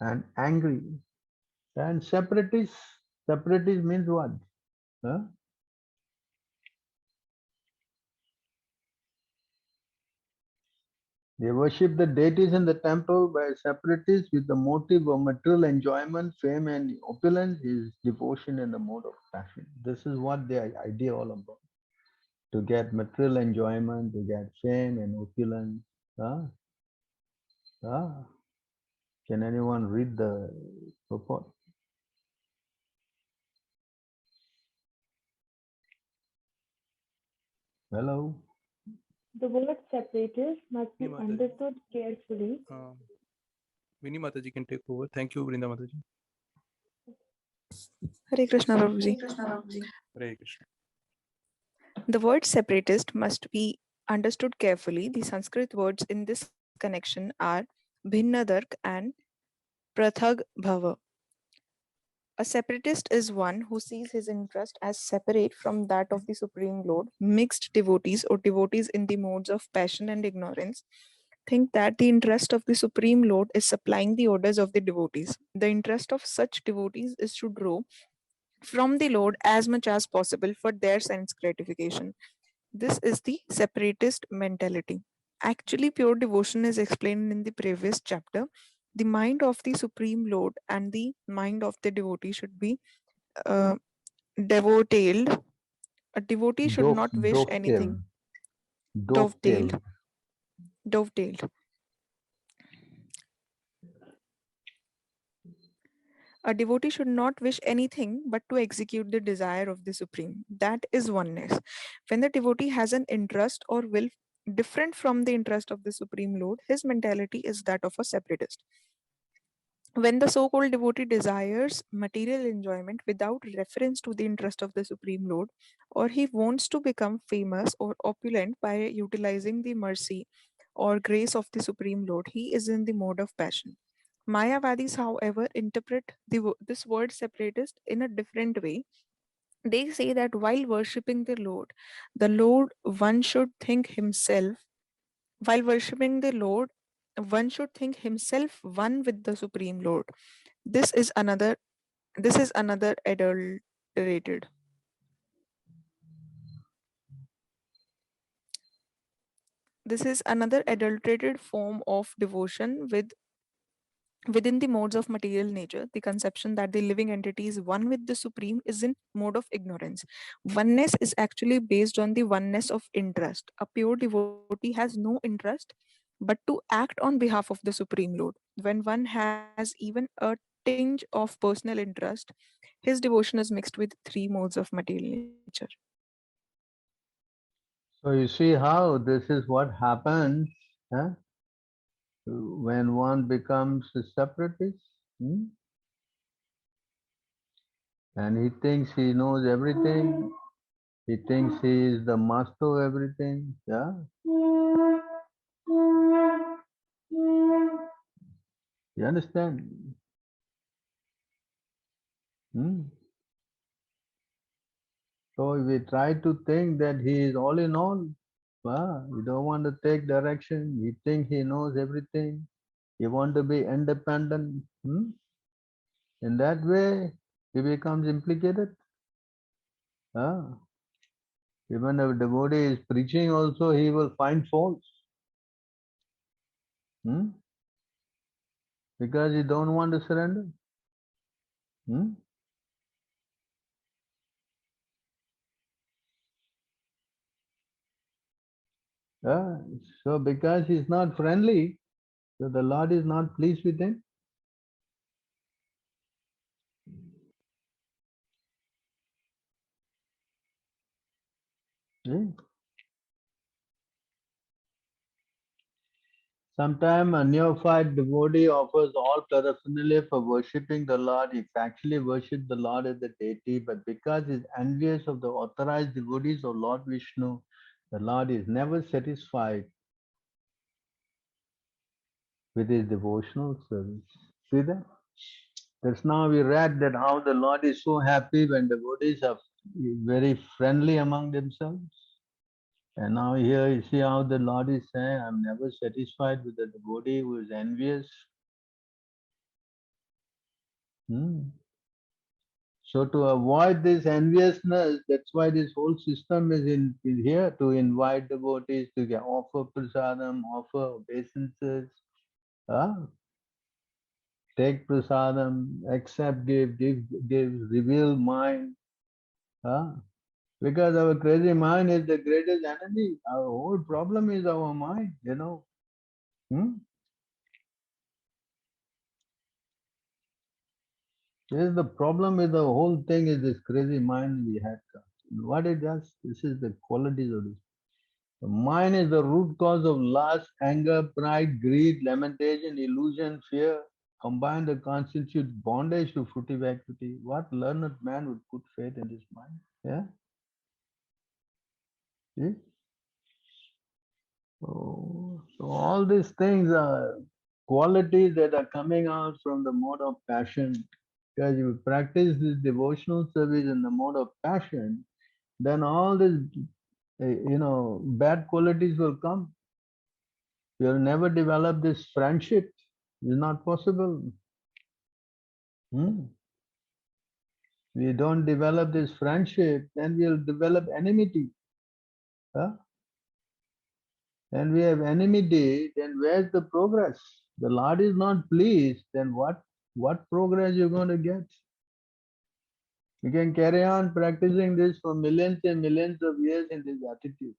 and angry. And separatists. Separatist means what? Huh? They worship the deities in the temple by separatists with the motive of material enjoyment, fame, and opulence is devotion in the mode of passion. This is what their idea all about. To get material enjoyment, to get fame and opulence. Can anyone read the purport? Hello? The word separatist must be Mataji. understood carefully. Vinny Mataji can take over. Thank you, Vrinda Mataji. Hare Krishna, Prabhuji. Hare Krishna. The word separatist must be understood carefully. The Sanskrit words in this connection are bhinnadark and prathag bhava. A separatist is one who sees his interest as separate from that of the Supreme Lord. Mixed devotees or devotees in the modes of passion and ignorance think that the interest of the Supreme Lord is supplying the orders of the devotees. The interest of such devotees is to draw from the Lord as much as possible for their sense gratification. This is the separatist mentality. Actually, pure devotion is explained in the previous chapter. The mind of the Supreme Lord and the mind of the devotee should be dovetailed. A devotee should not wish anything. Dovetailed. Dovetailed. A devotee should not wish anything but to execute the desire of the Supreme. That is oneness. When the devotee has an interest or will different from the interest of the Supreme Lord, his mentality is that of a separatist. When the so-called devotee desires material enjoyment without reference to the interest of the Supreme Lord, or he wants to become famous or opulent by utilizing the mercy or grace of the Supreme Lord, he is in the mode of passion. Mayavadis, however, interpret this word separatist in a different way. They say that while worshipping the Lord, one should think himself, while worshipping the Lord, one should think himself one with the Supreme Lord. This is another this is another adulterated. This is another adulterated form of devotion within the modes of material nature. The conception that the living entity is one with the Supreme is in mode of ignorance. Oneness is actually based on the oneness of interest. A pure devotee has no interest but to act on behalf of the Supreme Lord. When one has even a tinge of personal interest, his devotion is mixed with three modes of material nature. So you see how this is what happens, huh, when one becomes a separatist, hmm? And he thinks he knows everything. He thinks he is the master of everything. Yeah. You understand? Hmm? So we try to think that he is all in all. We don't want to take direction. We think he knows everything. He want to be independent. Hmm? In that way, he becomes implicated. Ah, even if devotee is preaching also, he will find faults. Hmm? Because he don't want to surrender. Hmm? Ah, so because he's not friendly, so the Lord is not pleased with him. Hmm? Sometimes a neophyte devotee offers all paraphernalia for worshipping the Lord. He actually worships the Lord as the deity, but because he's envious of the authorized devotees of Lord Vishnu, the Lord is never satisfied with his devotional service. See that? That's now we read that how the Lord is so happy when devotees are very friendly among themselves. And now here you see how the Lord is saying, I'm never satisfied with the devotee who is envious. Hmm. So to avoid this enviousness, that's why this whole system is here to invite devotees to offer prasadam, offer obeisances, take prasadam, accept, give, reveal mind. Because our crazy mind is the greatest enemy. Our whole problem is our mind, you know. Hmm? This is the problem with the whole thing is this crazy mind we had. What it does, this is the qualities of this. The mind is the root cause of lust, anger, pride, greed, lamentation, illusion, fear. Combined, they constitute bondage to fruitive activity. What learned man would put faith in this mind? Yeah? See? So all these things are qualities that are coming out from the mode of passion. Because if you practice this devotional service in the mode of passion, then all these, bad qualities will come. You'll never develop this friendship. It's not possible. Hmm? We don't develop this friendship, then we'll develop enmity. Huh? And we have enmity, then where's the progress? The Lord is not pleased, then what progress you're going to get? You can carry on practicing this for millions and millions of years in this attitude.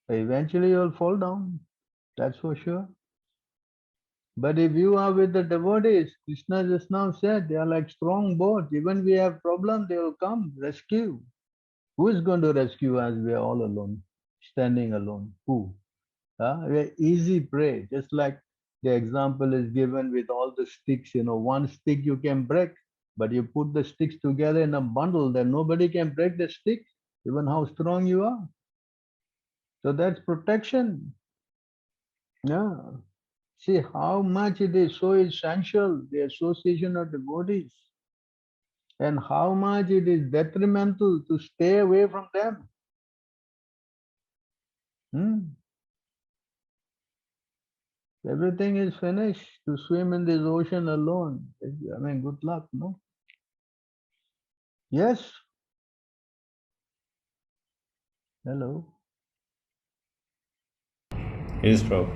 But eventually you'll fall down. That's for sure. But if you are with the devotees, Krishna just now said they are like strong boats. Even we have problems, they will come, rescue. Who is going to rescue us? We are all alone, standing alone. Who? We are easy prey, just like The example is given with all the sticks. One stick you can break, but you put the sticks together in a bundle, then nobody can break the stick, even how strong you are. So that's protection. Yeah. See how much it is so essential, the association of devotees, and how much it is detrimental to stay away from them. Everything is finished. To swim in this ocean alone, I mean, good luck, no? Yes? Hello? Yes, Prabhu.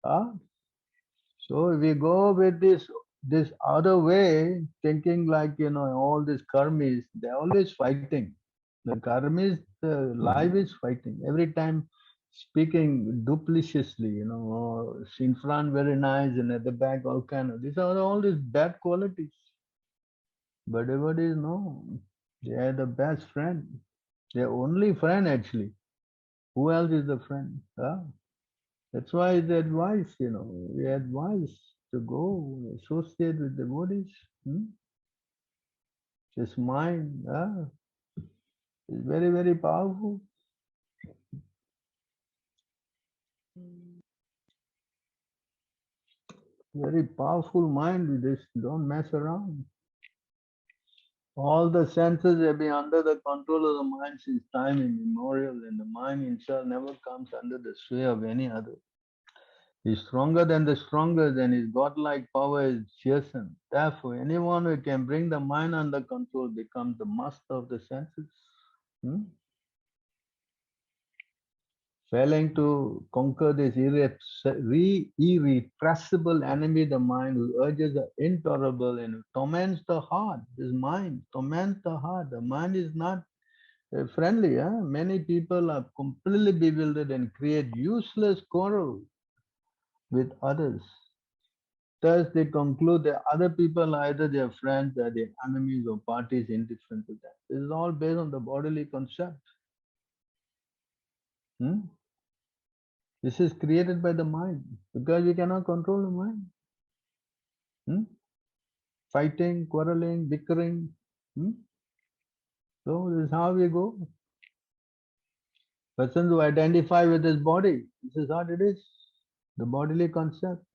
Ah? So if we go with this other way, thinking like, all these karmis, they're always fighting. The karmis, the life is fighting. Every time speaking dupliciously, or in front very nice and at the back all kind of, these are all these bad qualities. But devotees, no, they are the best friend. They're only friend actually. Who else is the friend? Huh? That's why the advice, we advise to go associate with devotees. This mind is very, very powerful. Very powerful mind. We just don't mess around. All the senses have been under the control of the mind since time immemorial, and the mind itself never comes under the sway of any other. He's stronger than the strongest, and his godlike power is fearsome. Therefore, anyone who can bring the mind under control becomes the master of the senses. Failing to conquer this irrepressible enemy, the mind, who urges the intolerable and torments the heart. This mind torments the heart. The mind is not friendly. Many people are completely bewildered and create useless quarrel with others. Thus, they conclude that other people are either their friends or their enemies or parties indifferent to them. This is all based on the bodily concept. This is created by the mind because we cannot control the mind. Fighting, quarreling, bickering. So this is how we go. Person who identify with his body, this is what it is. The bodily concept,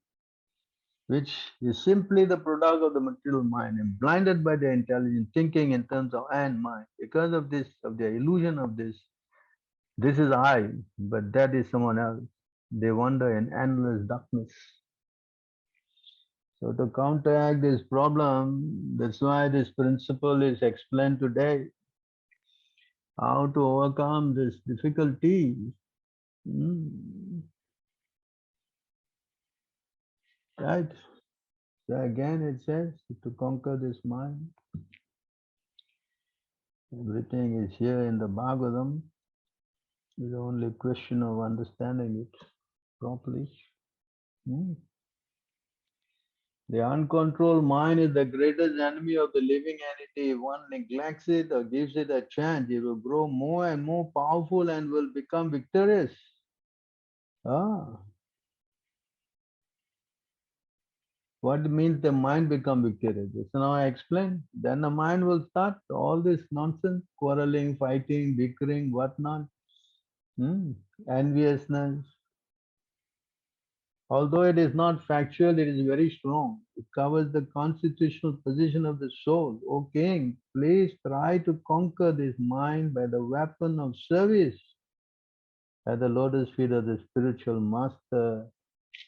which is simply the product of the material mind and blinded by their intelligent thinking in terms of I and mind. Because of this, of the illusion of this is I, but that is someone else. They wander in endless darkness. So to counteract this problem, that's why this principle is explained today. How to overcome this difficulty. Right? So again it says to conquer this mind. Everything is here in the Bhagavatam. It's only a question of understanding it properly. The uncontrolled mind is the greatest enemy of the living entity. If one neglects it or gives it a chance, it will grow more and more powerful and will become victorious. What means the mind become victorious? So now I explain. Then the mind will start all this nonsense, quarreling, fighting, bickering, whatnot, enviousness. Although it is not factual, it is very strong. It covers the constitutional position of the soul. O king, please try to conquer this mind by the weapon of service at the lotus feet of the spiritual master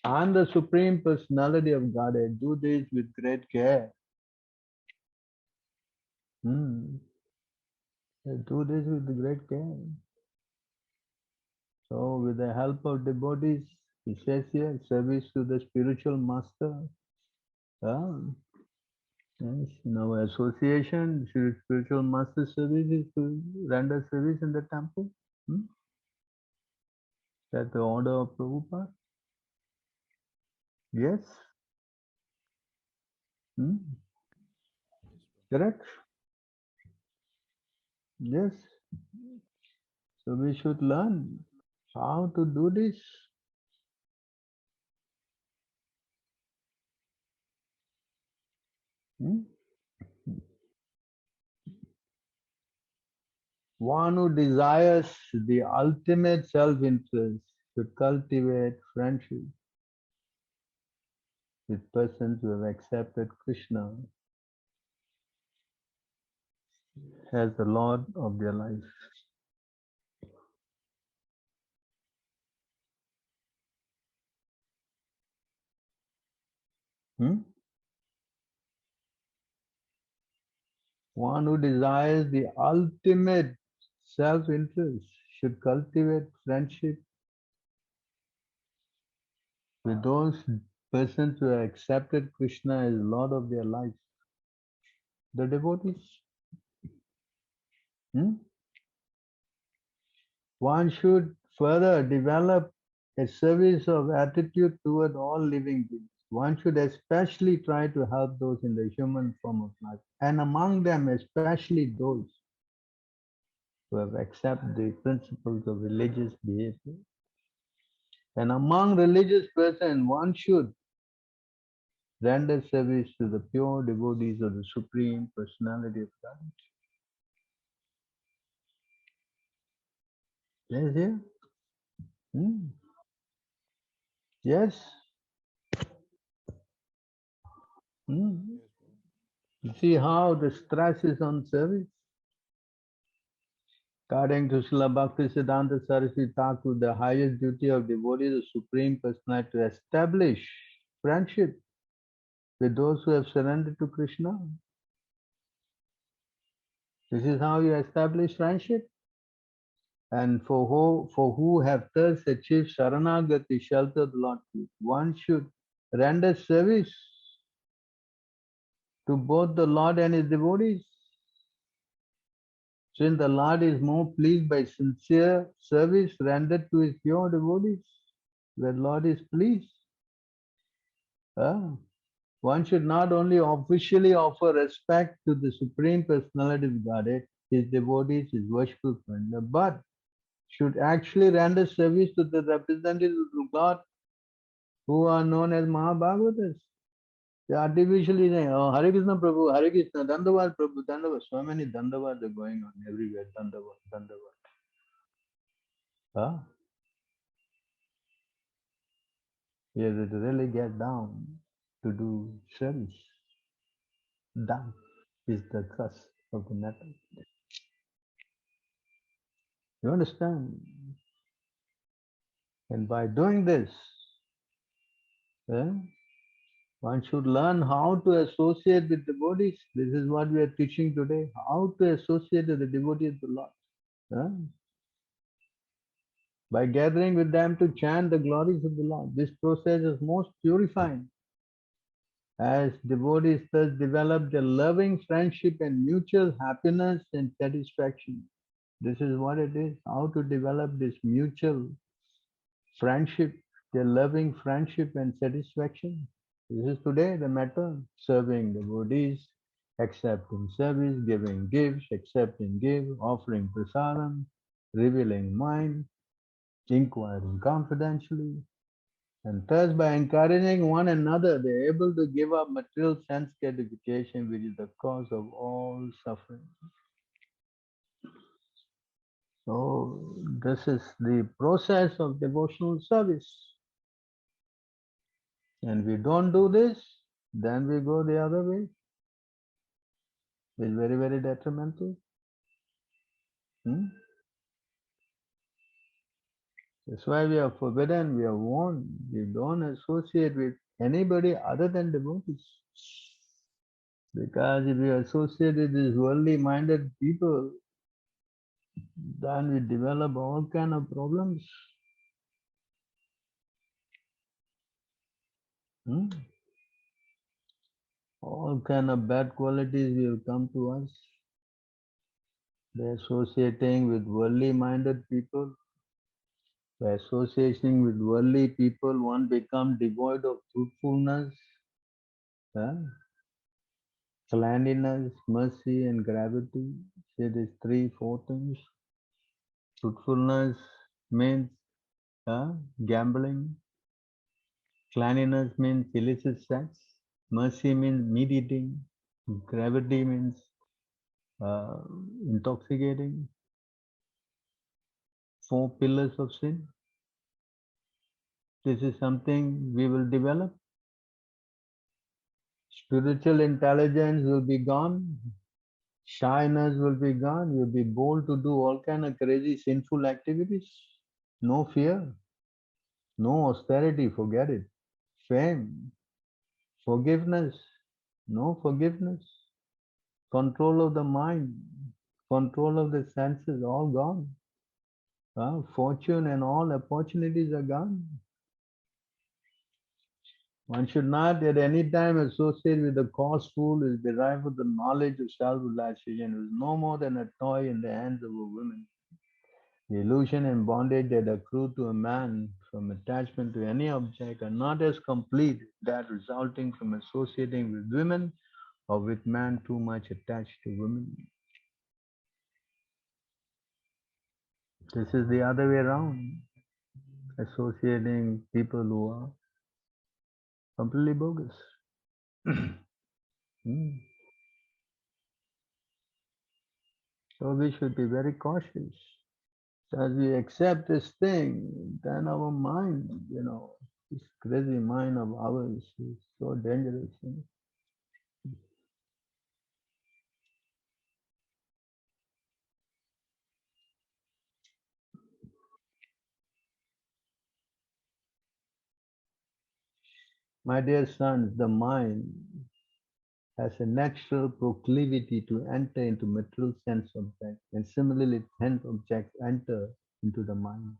and the Supreme Personality of Godhead. Do this with great care. Do this with great care. So with the help of devotees, it says here, service to the spiritual master. Yes, in our association, spiritual master service is to render service in the temple. That's the order of Prabhupada. Yes. Correct? Yes. So we should learn How to do this? Hmm? One who desires the ultimate self-interest should cultivate friendship with persons who have accepted Krishna as the Lord of their life. Hmm? One who desires the ultimate self-interest should cultivate friendship with those persons who have accepted Krishna as Lord of their life, the devotees. Hmm? One should further develop a service of attitude toward all living beings. One should especially try to help those in the human form of life, and among them, especially those who have accepted the principles of religious behavior. And among religious persons, one should render service to the pure devotees of the Supreme Personality of God. Yes, yeah? Hmm. Yes. Hmm. You see how the stress is on service? According to Srila Bhaktisiddhanta Saraswati Thakur, the highest duty of devotee is the Supreme Personality to establish friendship with those who have surrendered to Krishna. This is how you establish friendship. And for who have thus achieved Sharanagati, shelter of the Lord, one should render service to both the Lord and his devotees. Since the Lord is more pleased by sincere service rendered to his pure devotees, the Lord is pleased. One should not only officially offer respect to the Supreme Personality of Godhead, his devotees, his worshipful friends, but should actually render service to the representatives of God who are known as Mahabhagavatas. They artificially say, oh, Hare Krishna Prabhu, Hare Krishna, Dandavad Prabhu, Dandavad. So many Dandavads are going on everywhere, Dandavad, Dandavad. Huh? You have to really get down to do service. That is the thrust of the matter. You understand? And by doing this, eh, one should learn how to associate with devotees. This is what we are teaching today. How to associate with the devotees of the Lord. Eh? By gathering with them to chant the glories of the Lord. This process is most purifying. As devotees thus develop their loving friendship and mutual happiness and satisfaction. This is what it is. How to develop this mutual friendship, their loving friendship and satisfaction. This is today the matter. Serving devotees, accepting service, giving gifts, accepting gifts, offering prasadam, revealing mind, inquiring confidentially. And thus by encouraging one another, they are able to give up material sense gratification, which is the cause of all suffering. So this is the process of devotional service. And we don't do this, then we go the other way. It's very, very detrimental. That's why we are forbidden, we are warned. We don't associate with anybody other than devotees. Because if we associate with these worldly minded people, then we develop all kind of problems. All kind of bad qualities will come to us. By associating with worldly minded people, by associating with worldly people, one becomes devoid of truthfulness, cleanliness, mercy, and gravity. Say these three, four things. Truthfulness means Gambling. Cleanliness means illicit sex. Mercy means meat eating. Gravity means uh, intoxicating. 4 pillars of sin. This is something we will develop. Spiritual intelligence will be gone. Shyness will be gone. You'll be bold to do all kind of crazy sinful activities. No fear. No austerity. Forget it. Fame. Forgiveness. No forgiveness. Control of the mind. Control of the senses. All gone. Fortune and all opportunities are gone. One should not at any time associate with the cause fool who is derived from the knowledge of self-realization, who is no more than a toy in the hands of a woman. The illusion and bondage that accrue to a man from attachment to any object are not as complete as that resulting from associating with women or with man too much attached to women. This is the other way around, associating people who are completely bogus. Hmm. So we should be very cautious. As we accept this thing, then our mind, this crazy mind of ours is so dangerous. My dear sons, the mind has a natural proclivity to enter into material sense objects, and similarly, sense objects enter into the mind.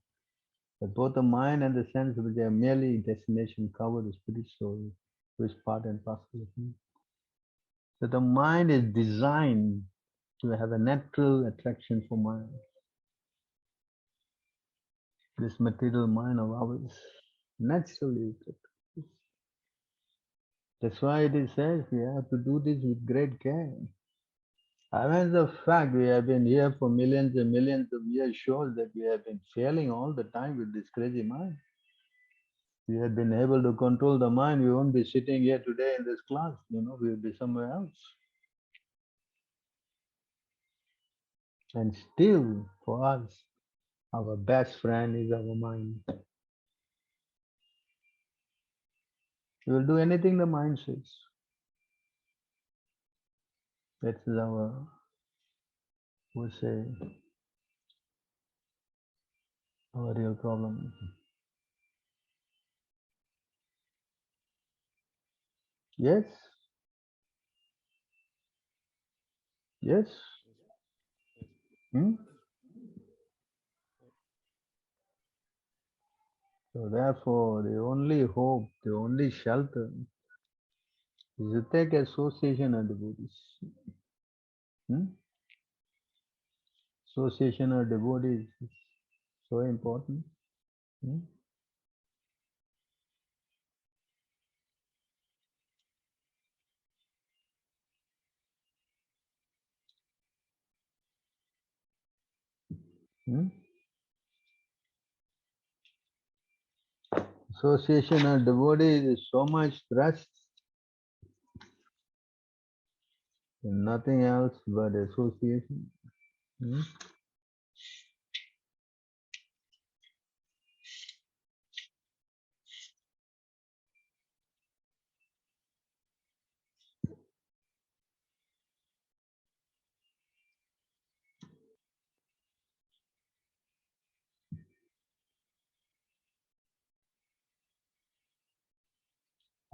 But both the mind and the sense object are merely destination cover the spirit soul, which is part and parcel of me. So the mind is designed to have a natural attraction for mind. This material mind of ours naturally. That's why it is says we have to do this with great care. As a fact, we have been here for millions and millions of years shows that we have been failing all the time with this crazy mind. If we had been able to control the mind, we won't be sitting here today in this class. We would be somewhere else. And still, for us, our best friend is our mind. We will do anything the mind says. That's our, we say, our real problem. Yes, yes. Hmm? So therefore, the only hope, the only shelter is to take association of devotees. Hmm? Association of devotees is so important. Hmm? Hmm? Association of devotees is so much trust and nothing else but association. Hmm?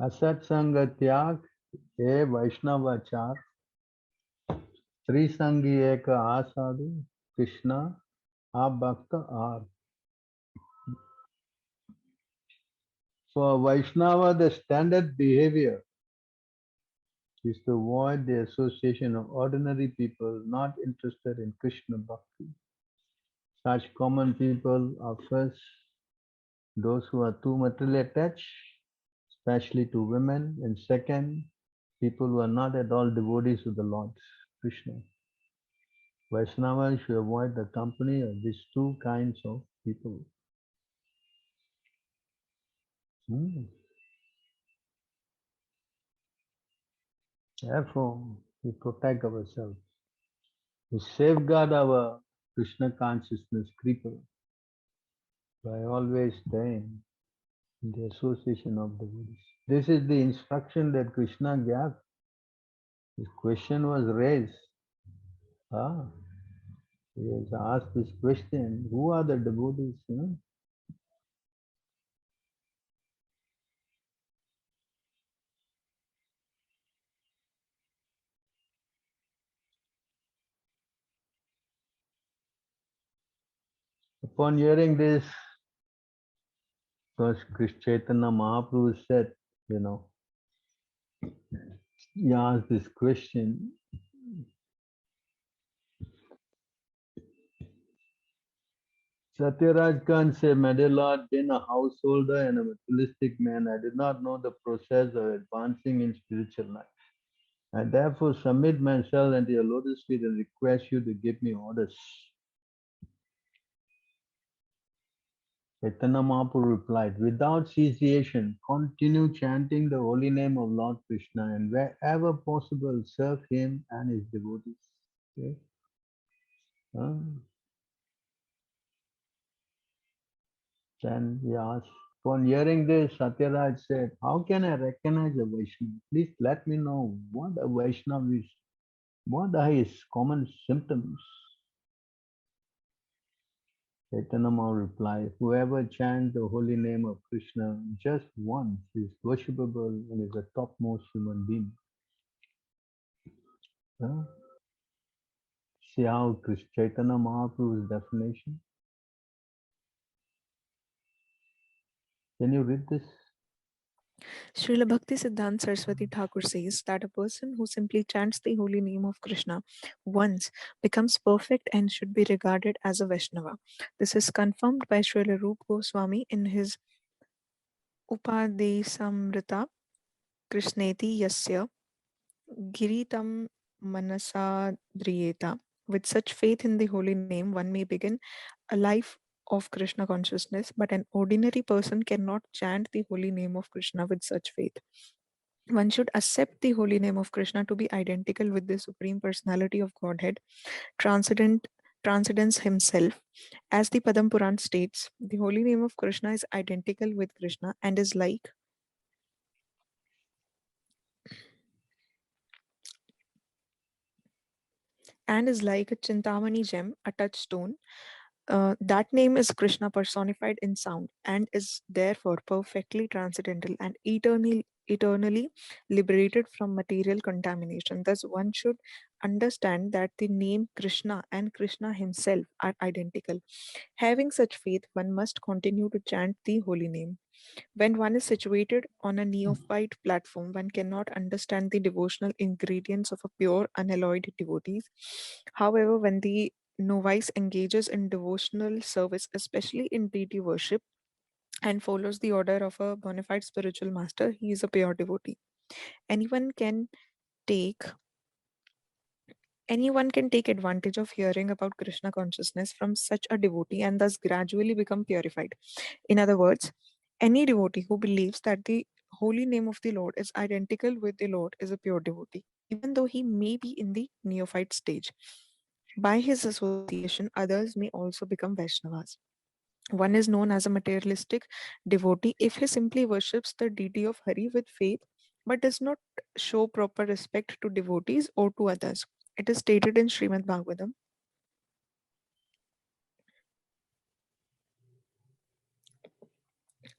Asatsanga tyag e Vaishnavachar Trisangi eka asadu Krishna abhakta ar. For Vaishnava, the standard behavior is to avoid the association of ordinary people not interested in Krishna Bhakti. Such common people are first those who are too materially attached, especially to women, and second, people who are not at all devotees of the Lord Krishna. Vaishnavas should avoid the company of these two kinds of people. Hmm. Therefore, we protect ourselves. We safeguard our Krishna consciousness creeper by always staying in the association of the Buddhas. This is the instruction that Krishna gave. This question was raised. Ah, he has asked this question, who are the devotees? Upon hearing this, because Chaitanya Mahaprabhu said, he asked this question. Satyaraj Khan said, "My dear Lord, being a householder and a materialistic man, I did not know the process of advancing in spiritual life. I therefore submit myself into your lotus feet and request you to give me orders." Chaitanya Mahaprabhu replied, "Without cessation, continue chanting the holy name of Lord Krishna and wherever possible, serve him and his devotees." Okay? Huh? Then he asked, upon hearing this, Satyaraj said, "How can I recognize a Vaishnava? Please let me know what a Vaishnava is. What are his common symptoms?" Chaitanya Mahaprabhu replied, "Whoever chants the holy name of Krishna just once is worshipable and is a topmost human being." Huh? See how Chaitanya Mahaprabhu's definition? Can you read this? Srila Bhakti Siddhanta Saraswati Thakur says that a person who simply chants the holy name of Krishna once becomes perfect and should be regarded as a Vaishnava. This is confirmed by Srila Rupa Goswami in his Upadesamrita Krishneti Yasya Giritam Manasadriyeta. With such faith in the holy name, one may begin a life of Krishna consciousness, but an ordinary person cannot chant the holy name of Krishna with such faith. One should accept the holy name of Krishna to be identical with the Supreme Personality of Godhead, transcendence himself. As the Padam Puran states, the holy name of Krishna is identical with Krishna and is like a Chintamani gem, a touchstone. That name is Krishna personified in sound and is therefore perfectly transcendental and eternally liberated from material contamination. Thus, one should understand that the name Krishna and Krishna himself are identical. Having such faith, one must continue to chant the holy name. When one is situated on a neophyte platform, one cannot understand the devotional ingredients of a pure, unalloyed devotee. However, when the novice engages in devotional service, especially in deity worship, and follows the order of a bona fide spiritual master, he is a pure devotee. Anyone can take Anyone can take advantage of hearing about Krishna consciousness from such a devotee and thus gradually become purified. In other words, any devotee who believes that the holy name of the Lord is identical with the Lord is a pure devotee, even though he may be in the neophyte stage. By his association, others may also become Vaishnavas. One is known as a materialistic devotee if he simply worships the deity of Hari with faith but does not show proper respect to devotees or to others. It is stated in Srimad Bhagavatam.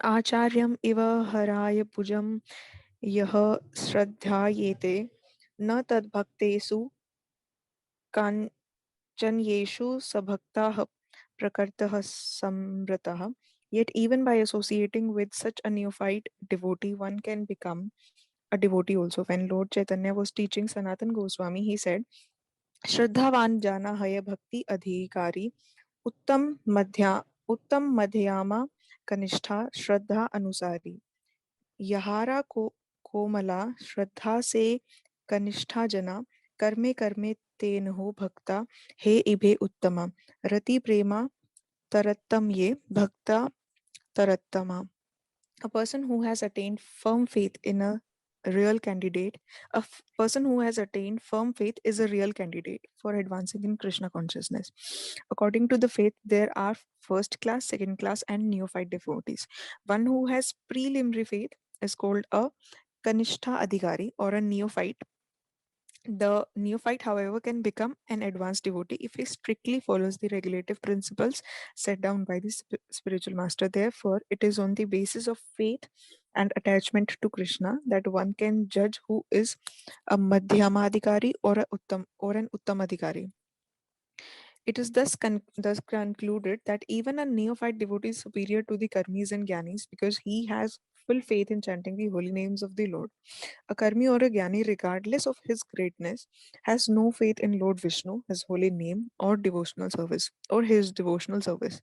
Acharyam iva haraya pujam यह श्रद्धायेते न तद्भक्तेषु काञ्चन्येषु सबक्ताः prakartah samratah. Yet even by associating with such a neophyte devotee, one can become a devotee also. When Lord Chaitanya was teaching Sanatan Goswami, he said, Shraddhavan jana haya bhakti adhikari उत्तम मध्यमा कनिष्ठा श्रद्धा अनुसारी यहारा को कोमला श्रद्धा से कनिष्ठा जना कर्मे कर्मे तेन हो भक्ता हे इभे उत्तमा रति प्रेमा तरत्तम ये भक्ता तरत्तमा. A person who has attained firm faith in a real candidate, person who has attained firm faith is a real candidate for advancing in Krishna consciousness. According to the faith, there are first class, second class, and neophyte devotees. One who has preliminary faith is called a Kanishtha Adhikari or a neophyte. The neophyte, however, can become an advanced devotee if he strictly follows the regulative principles set down by the spiritual master. Therefore, it is on the basis of faith and attachment to Krishna that one can judge who is a Madhyamadhikari or an Uttamadhikari. It is thus concluded that even a neophyte devotee is superior to the karmis and gyanis because he has full faith in chanting the holy names of the Lord. A karmi or a jnani, regardless of his greatness, has no faith in Lord Vishnu, his holy name, or devotional service, or his devotional service.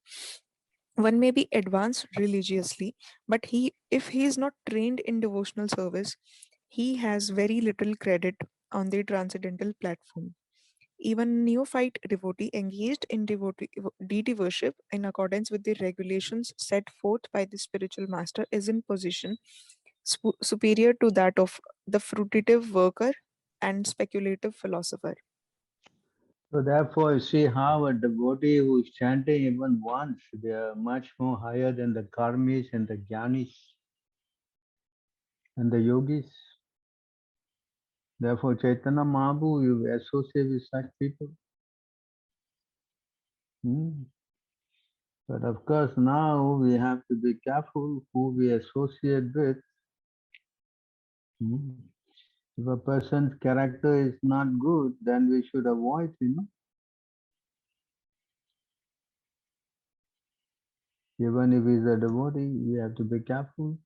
One may be advanced religiously, but if he is not trained in devotional service, he has very little credit on the transcendental platform. Even neophyte devotee engaged in deity worship in accordance with the regulations set forth by the spiritual master is in position superior to that of the fruitive worker and speculative philosopher. So therefore, you see how a devotee who is chanting even once, they are much more higher than the karmis and the jnanis and the yogis. Therefore, Chaitanya Mahaprabhu, you associate with such people. But of course, now we have to be careful who we associate with. If a person's character is not good, then we should avoid, Even if he's a devotee, we have to be careful.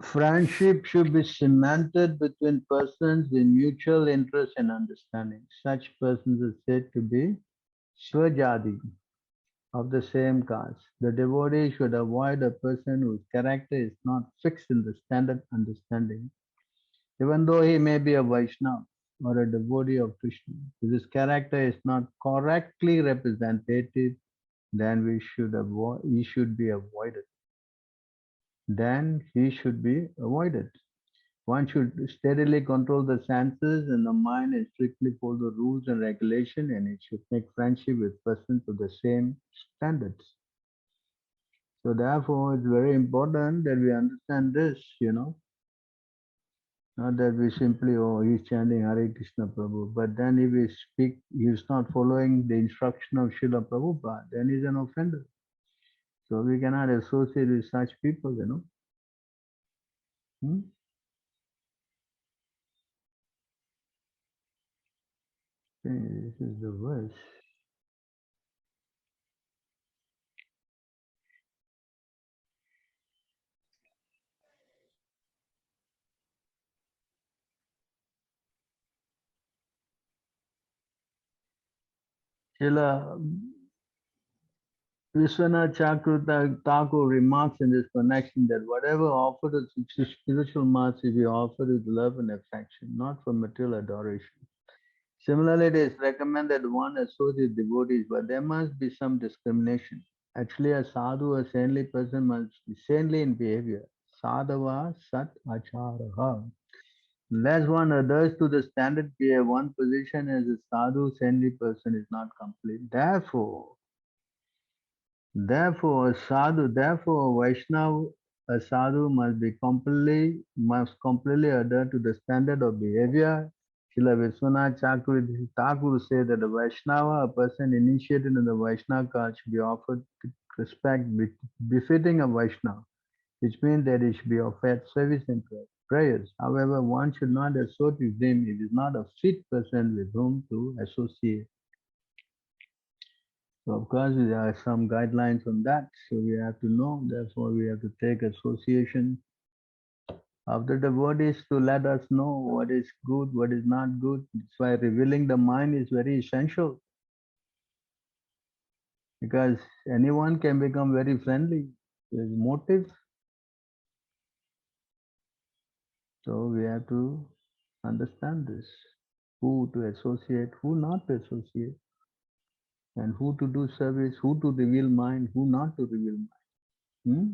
Friendship should be cemented between persons in mutual interest and understanding. Such persons are said to be Swajadi, of the same caste. The devotee should avoid a person whose character is not fixed in the standard understanding, even though he may be a Vaishnava or a devotee of Krishna. If his character is not correctly represented, then he should be avoided. One should steadily control the senses and the mind and strictly follow the rules and regulation, and it should make friendship with persons of the same standards. So therefore, it's very important that we understand this, not that we simply, oh, he's chanting Hare Krishna Prabhu, but then if we speak, he's not following the instruction of Srila Prabhupada, then he's an offender. So we cannot associate with such people, Okay, this is the verse. Srila Vishwanath Thakur remarks in this connection that whatever offered as spiritual mass is offered with love and affection, not for material adoration. Similarly, it is recommended one associate devotees, but there must be some discrimination. Actually, a sadhu, a saintly person, must be saintly in behavior. Sadhava sat acharaha. Unless one adheres to the standard behavior, one position as a sadhu, saintly person is not complete. Therefore, Vaishnava, a sadhu must completely adhere to the standard of behavior. Srila Vishwanath Thakur said that a Vaishnava, a person initiated in the Vaishnava cult, should be offered respect befitting a Vaishnava, which means that he should be offered service and prayers. However, one should not associate with him if he is not a fit person with whom to associate. So of course there are some guidelines on that, so we have to know, therefore we have to take association of the devotees to let us know what is good, what is not good. That's why revealing the mind is very essential, because anyone can become very friendly. There's motive. So we have to understand this. Who to associate, who not to associate, and who to do service, who to reveal mind, who not to reveal mind. Hmm?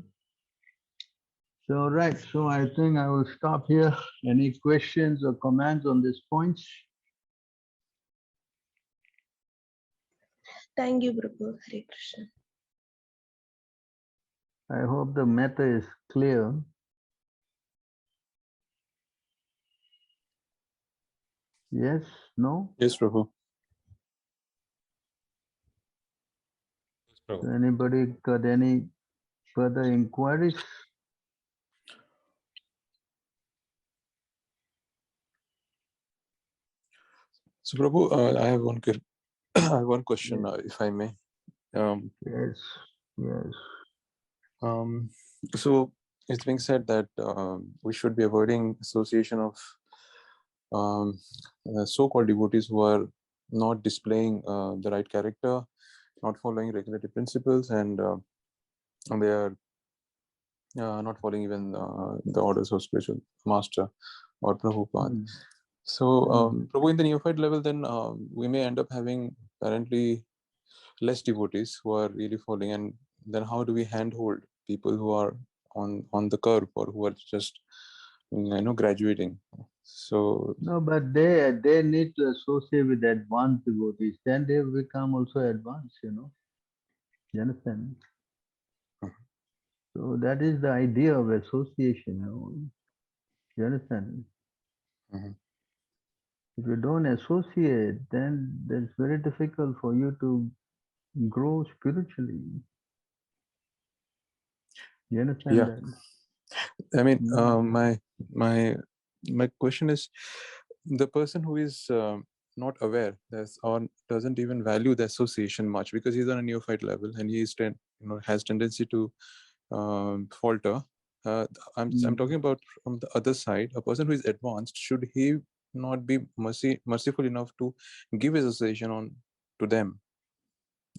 So right, so I think I will stop here. Any questions or comments on these points? Thank you, Prabhu. Hare Krishna. I hope the matter is clear. Yes, no? Yes, Prabhu. So anybody got any further inquiries? So, Prabhu, I have one I have one question, Yes, if I may. Um, yes, yes. um, so it's being said that we should be avoiding association of so-called devotees who are not displaying the right character, not following regulative principles, and they are not following even the orders of spiritual master or Prabhupada. Hmm, So, hmm. Prabhu, in the neophyte level, then we may end up having apparently less devotees who are really following, and then how do we handhold people who are on the curve or who are just graduating? So No, but they need to associate with advanced devotees. Then they become also advanced, you know. You understand? So that is the idea of association, you know. You understand? mhm. If you don't associate, then it's very difficult for you to grow spiritually. You understand Yeah, that? I mean, Mm. my my question is, the person who is not aware that's or doesn't even value the association much because he's on a neophyte level and has tendency to falter. Uh, I'm Mm. talking about from the other side. A person who is advanced, should he not be merciful enough to give his association on to them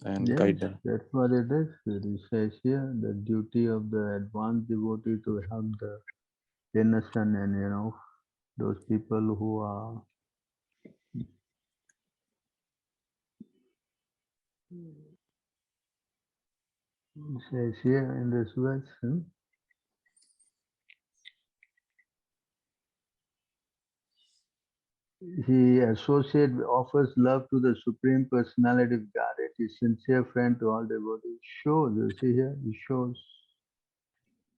and Yes, guide them? that's what it is. It says here the duty of the advanced devotee to help the innocent and those people who are it says here in this verse. He offers love to the Supreme Personality of Godhead. He's sincere friend to all devotees. Shows, you see here, he shows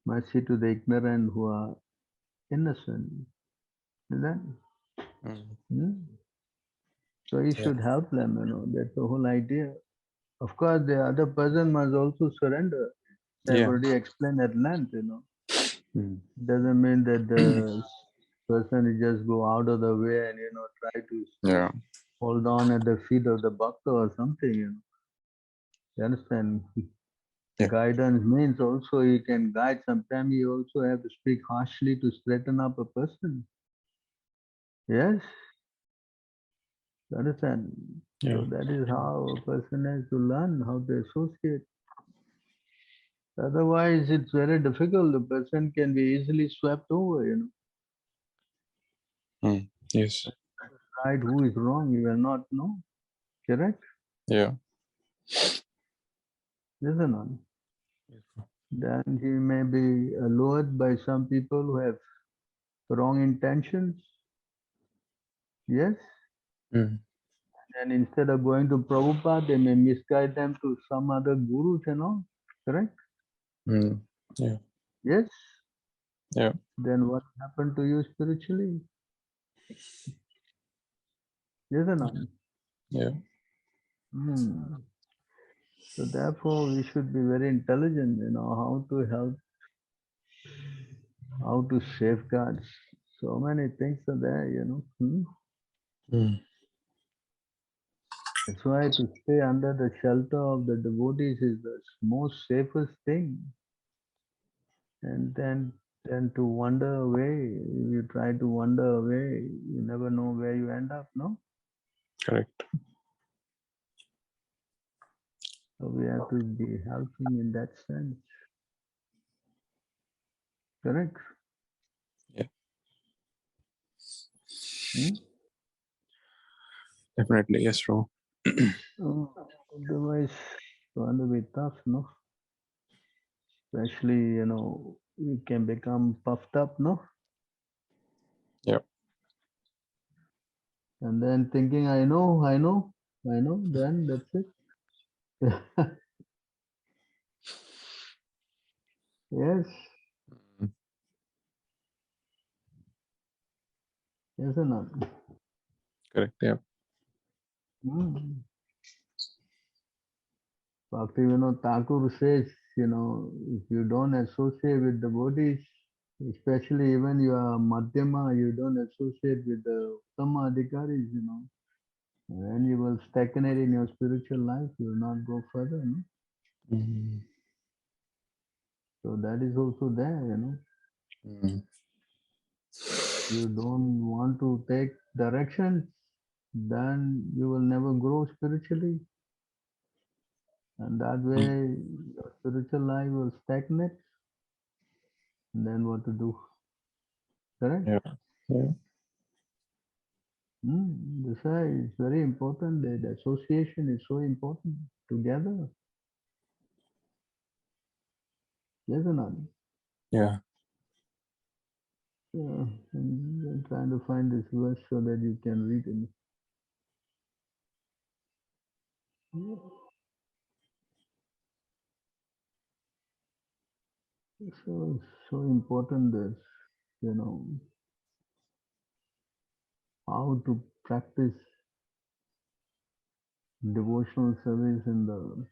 mercy to the ignorant who are innocent. Is that? Mm. Hmm? So he Yeah. should help them, that's the whole idea. Of course, the other person must also surrender. I've Yeah. already explained at length, Mm. Doesn't mean that the person will just go out of the way and, try to Yeah. hold on at the feet of the bhakta or something, You understand? Yeah. Guidance means also you can guide. Sometimes you also have to speak harshly to straighten up a person. Yes? You understand? Yeah. So that is how a person has to learn how to associate. Otherwise, it's very difficult. The person can be easily swept over, Mm. Yes. Right, who is wrong, you will not know. Correct? Yeah. Yes or not? Then he may be lured by some people who have wrong intentions. Yes? Mm. And instead of going to Prabhupada, they may misguide them to some other gurus, Correct? Mm. Yeah. Yes? Yeah. Then what happened to you spiritually? Yes or not? Yeah. Hmm. So therefore, we should be very intelligent, how to help, how to safeguard. So many things are there. Mm. That's why to stay under the shelter of the devotees is the most safest thing. And then to wander away, you try to wander away, you never know where you end up, no? Correct. So we have to be helping in that sense. Correct? Yeah. Hmm? Definitely, yes, bro. Oh, otherwise, it's going to be tough, no? Especially, we can become puffed up, no? Yep. And then thinking, I know, then that's it. Yes, Mm. yes or not? Correct. Yeah. Hmm. Bhaktivinoda Thakur says, if you don't associate with devotees, especially even you are Madhyama, you don't associate with the Uttama Adhikaris, then you will stagnate in your spiritual life, you will not go further, no? Mm. So that is also there, Mm. You don't want to take directions, then you will never grow spiritually. And that way, your spiritual life will stagnate. And then what to do? Correct? Yeah. Yeah. That's why it's very important. The association is so important together. Yes or not? Yeah. Yeah, and I'm trying to find this verse so that you can read it. So it's so important that how to practice devotional service in the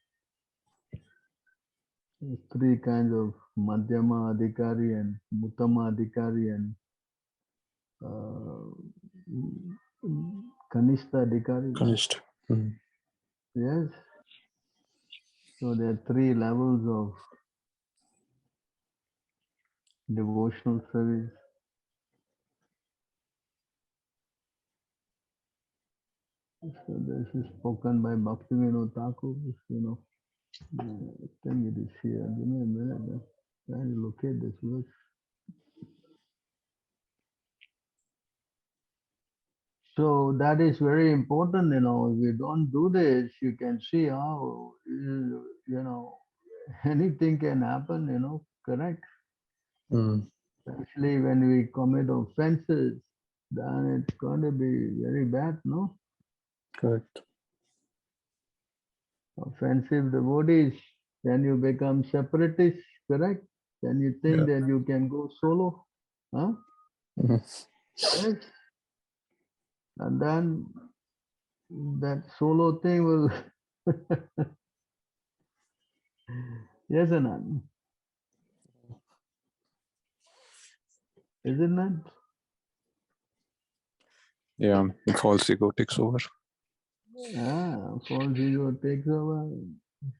three kinds of Madhyama Adhikari and Uttama Adhikari and uh, Kanishta Adhikari. Finished. Mm. Yes. So there are three levels of devotional service. So this is spoken by Bhaktivinoda Thakur. I think it is here. Give me a minute. Trying to locate this verse. So that is very important. If you don't do this, you can see how anything can happen. Correct. Mm. Especially when we commit offenses, then it's going to be very bad. No, Correct. offensive devotees. Then you become separatist. Correct. Then you think Yeah. that you can go solo. Huh? Mhm. Yes. And then that solo thing will, yes or not? Is it not? Yeah. False ego takes over. False ego takes over.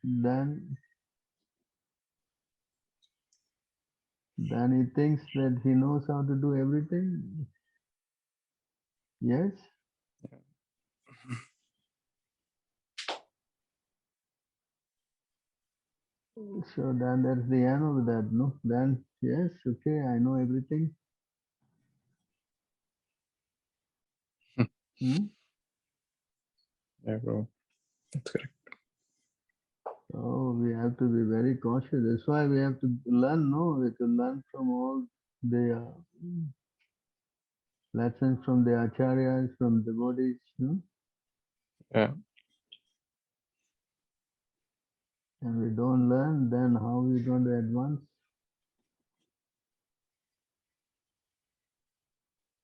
Then, then he thinks that he knows how to do everything. Yes. So then that's the end of that. No. Then yes, okay, I know everything. Hmm? Yeah, bro. That's correct. Oh, we have to be very cautious. That's why we have to learn. No, we have to learn from all the lessons from the acharyas, from devotees. No? Yeah. And we don't learn, then how we going to advance?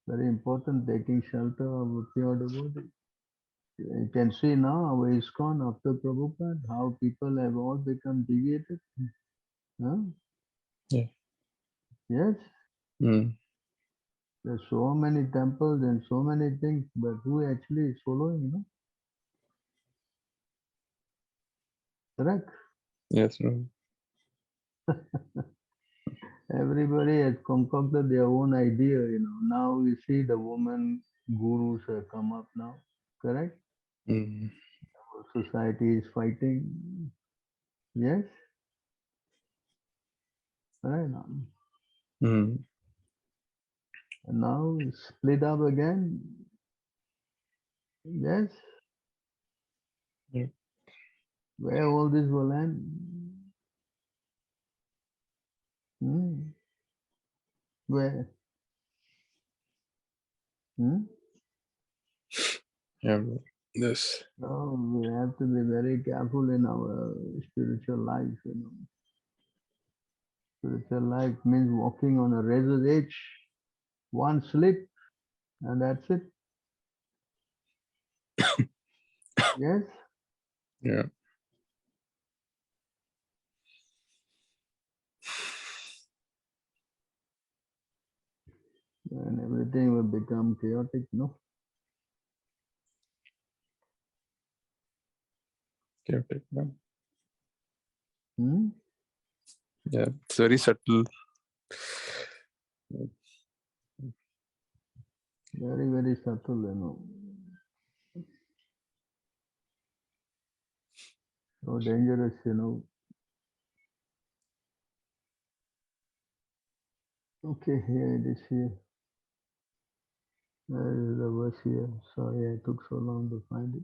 Very important, taking shelter of a pure devotee. You can see now our ISKCON after Prabhupada, how people have all become deviated. Huh? Yeah. Yes, Mm. there's so many temples and so many things, but who actually is following? Correct? Yes, bro. Everybody has concocted their own idea. Now we see the woman gurus have come up now. Correct? Mm. Society is fighting. Yes? Right. Mm. And now it's split up again. Yes? Yeah. Where all this will end? Where? Yeah. Yes. So we have to be very careful in our spiritual life. Spiritual life means walking on a razor's edge. One slip, and that's it. Yes? Yeah. And everything will become chaotic, no? Chaotic. Yeah. Hmm? Yeah. It's very subtle. Very, very subtle, So dangerous. Okay, here it is here. There is the verse here. Sorry I took so long to find it.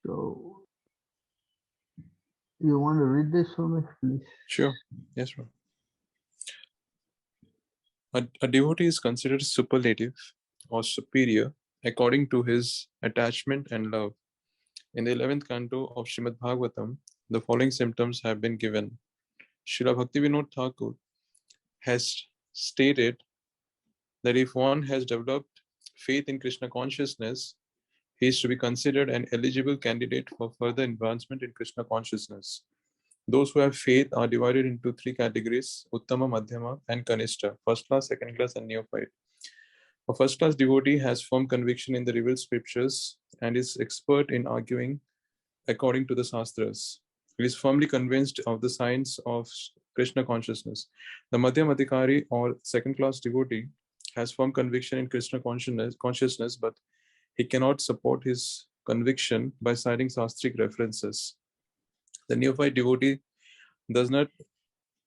So, you want to read this for me, please? Sure. Yes, bro. A devotee is considered superlative or superior according to his attachment and love. In the 11th canto of Srimad Bhagavatam, the following symptoms have been given. Srila Bhaktivinoda Thakur has stated that if one has developed faith in Krishna consciousness, he is to be considered an eligible candidate for further advancement in Krishna consciousness. Those who have faith are divided into three categories: Uttama, Madhyama, and Kanishta, first class, second class, and neophyte. A first class devotee has firm conviction in the revealed scriptures and is expert in arguing according to the Shastras. He is firmly convinced of the science of Krishna consciousness. The Madhyamadikari or second class devotee has firm conviction in Krishna consciousness, but he cannot support his conviction by citing Shastric references. The neophyte devotee does not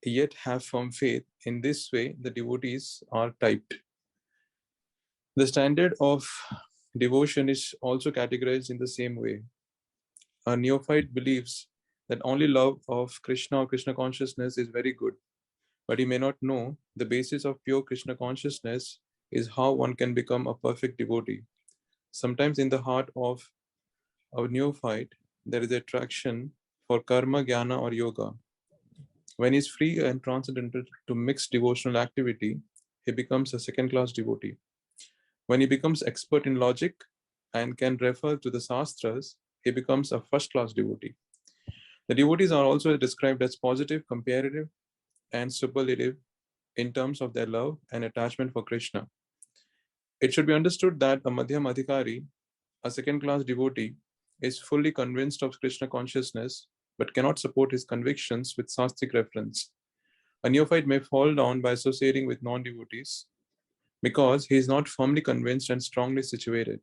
yet have firm faith. In this way, the devotees are typed. The standard of devotion is also categorized in the same way. A neophyte believes that only love of Krishna or Krishna consciousness is very good, but he may not know the basis of pure Krishna consciousness is how one can become a perfect devotee. Sometimes in the heart of a neophyte, there is attraction for karma, jnana, or yoga. When he is free and transcendental to mixed devotional activity, he becomes a second-class devotee. When he becomes expert in logic and can refer to the Shastras, he becomes a first-class devotee. The devotees are also described as positive, comparative, and superlative in terms of their love and attachment for Krishna. It should be understood that a Madhyam Adhikari, a second-class devotee, is fully convinced of Krishna consciousness but cannot support his convictions with Shastric reference. A neophyte may fall down by associating with non-devotees because he is not firmly convinced and strongly situated.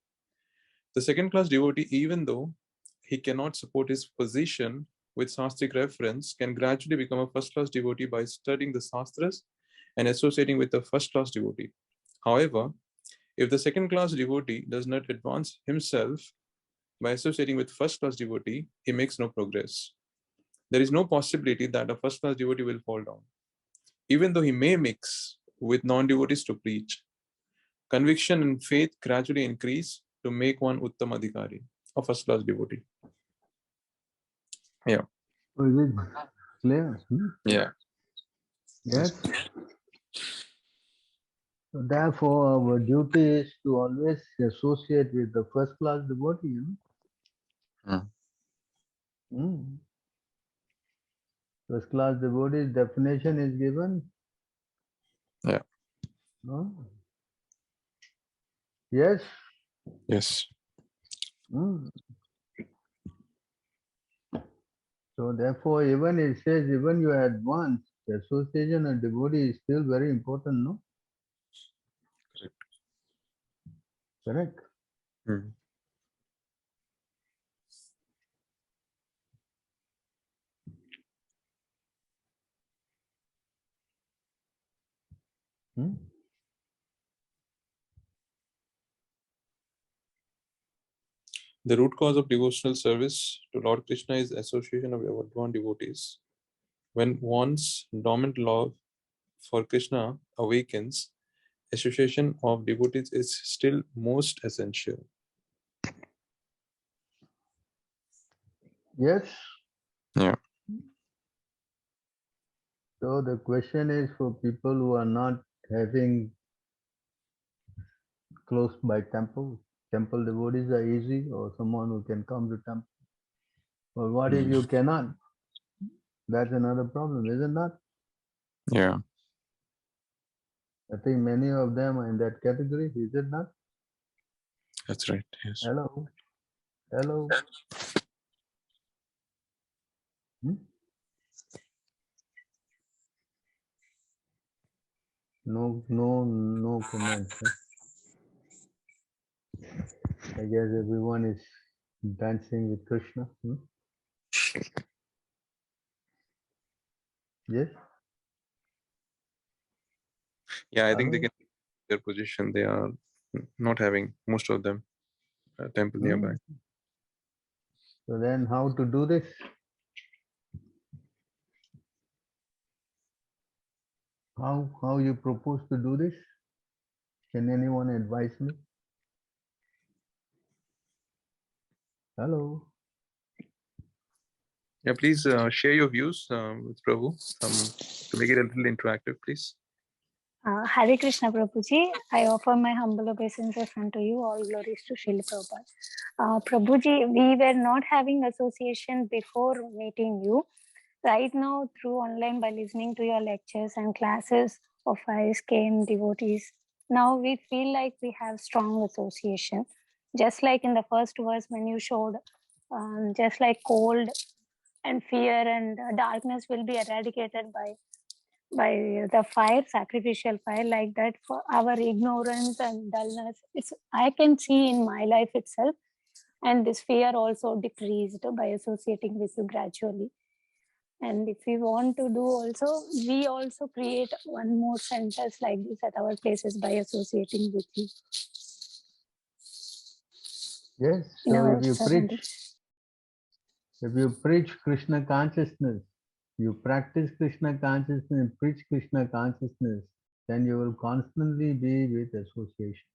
The second-class devotee, even though he cannot support his position with Shastric reference, can gradually become a first-class devotee by studying the Shastras and associating with the first-class devotee. However, if the second-class devotee does not advance himself by associating with first-class devotee, he makes no progress. There is no possibility that a first-class devotee will fall down, even though he may mix with non-devotees to preach. Conviction and faith gradually increase to make one Uttam Adhikari, a first-class devotee. Yeah. So is it clear? Yeah. Yes? So therefore, our duty is to always associate with the first class devotee. First class devotee definition is given. Yeah. No? Yes? Yes. So therefore, even it says, even you advance, the association of devotee is still very important, no? Correct. The root cause of devotional service to Lord Krishna is association of Devotee devotees. When one's dormant love for Krishna awakens, association of devotees is still most essential. Yes. Yeah. So the question is for people who are not having close by temple. Temple devotees are easy, or someone who can come to temple. But what if you cannot? That's another problem, isn't that? Yeah. I think many of them are in that category, is it not? That's right. Yes. Hello? Hello? Hmm? No comments. Huh? I guess everyone is dancing with Krishna. Hmm? Yes? Yeah, I think they Hello? can their position. They are not having most of them a temple nearby. So then how to do this? How you propose to do this? Can anyone advise me? Hello? Yeah, please share your views with Prabhu to make it a little interactive, please. Hare Krishna Prabhuji, I offer my humble obeisances unto you. All glories to Srila Prabhupada. Prabhuji, we were not having association before meeting you. Right now, through online by listening to your lectures and classes of IS came devotees, now we feel like we have strong association. Just like in the first verse when you showed, just like cold and fear and darkness will be eradicated by the fire, sacrificial fire, like that for our ignorance and dullness. I can see in my life itself, and this fear also decreased by associating with you gradually. And if we want to do also, we also create one more centers like this at our places by associating with you. Yes, In so our if you preach Krishna consciousness, you practice Krishna consciousness and preach Krishna consciousness, then you will constantly be with association.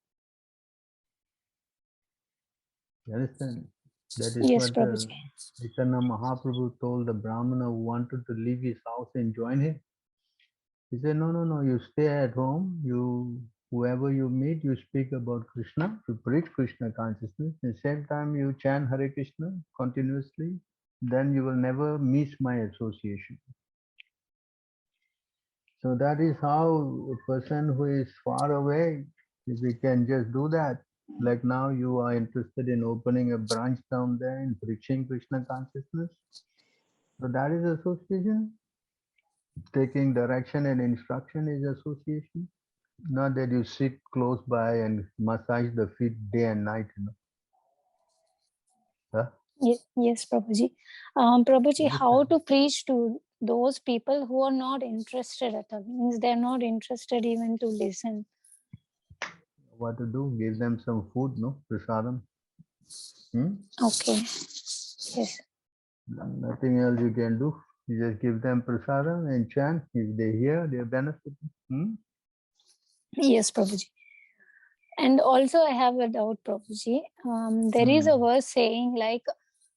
You understand? That is Yes, what Prabhuji. Chaitanya Mahaprabhu told the Brahmana who wanted to leave his house and join him. He said, no, you stay at home, whoever you meet, you speak about Krishna, you preach Krishna consciousness, at the same time you chant Hare Krishna continuously, then you will never miss my association. So that is how a person who is far away, if we can just do that, like now you are interested in opening a branch down there and preaching Krishna consciousness. So that is association. Taking direction and instruction is association. Not that you sit close by and massage the feet day and night. Huh? Yes, Prabhuji. Prabhuji, how to preach to those people who are not interested at all? Means they're not interested even to listen. What to do? Give them some food, no? Prasadam. Okay. Yes. Nothing else you can do. You just give them prasadam and chant. If they hear, they benefit. Yes, Prabhuji. And also I have a doubt, Prabhuji. There is a verse saying like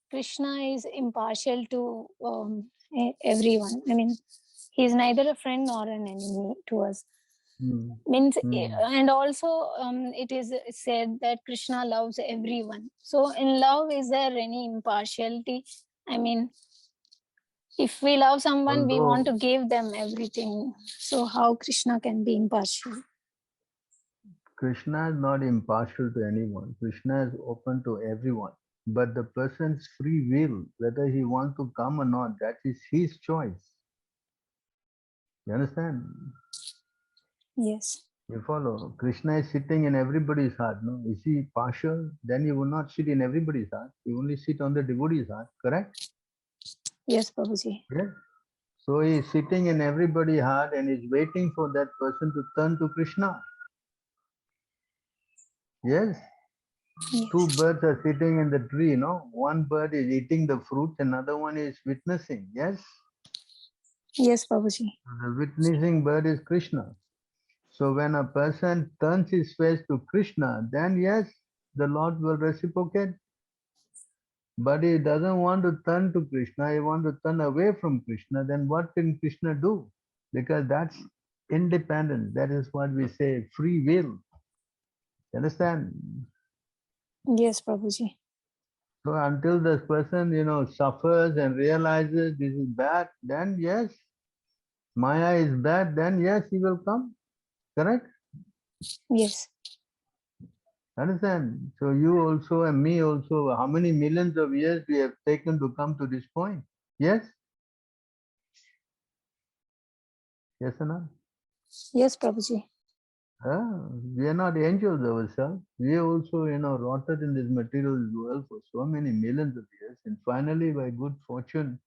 Krishna is impartial to everyone. I mean, he's neither a friend nor an enemy to us. Means, and also it is said that Krishna loves everyone. So in love, is there any impartiality? I mean, if we love someone, we want to give them everything. So how Krishna can be impartial? Krishna is not impartial to anyone. Krishna is open to everyone. But the person's free will, whether he wants to come or not, that is his choice. You understand? Yes. You follow? Krishna is sitting in everybody's heart. No? Is he partial? Then he will not sit in everybody's heart. He only sit on the devotee's heart. Correct? Yes, Prabhuji. Yes. So he is sitting in everybody's heart and is waiting for that person to turn to Krishna. Yes. Two Yes. birds are sitting in the tree, no? One bird is eating the fruit, another one is witnessing. Yes? Yes, Prabhuji. The witnessing bird is Krishna. So when a person turns his face to Krishna, then yes, the Lord will reciprocate. But he doesn't want to turn to Krishna, he wants to turn away from Krishna, then what can Krishna do? Because that's independent. That is what we say, free will. You understand? Yes, Prabhuji. So until this person, suffers and realizes this is bad, then yes, Maya is bad, then yes, he will come. Correct? Yes. Understand? So you also and me also, how many millions of years we have taken to come to this point? Yes? Yes or no? Yes, Prabhuji. We are not angels ourselves. We are also, rotted in this material world for so many millions of years. And finally, by good fortune,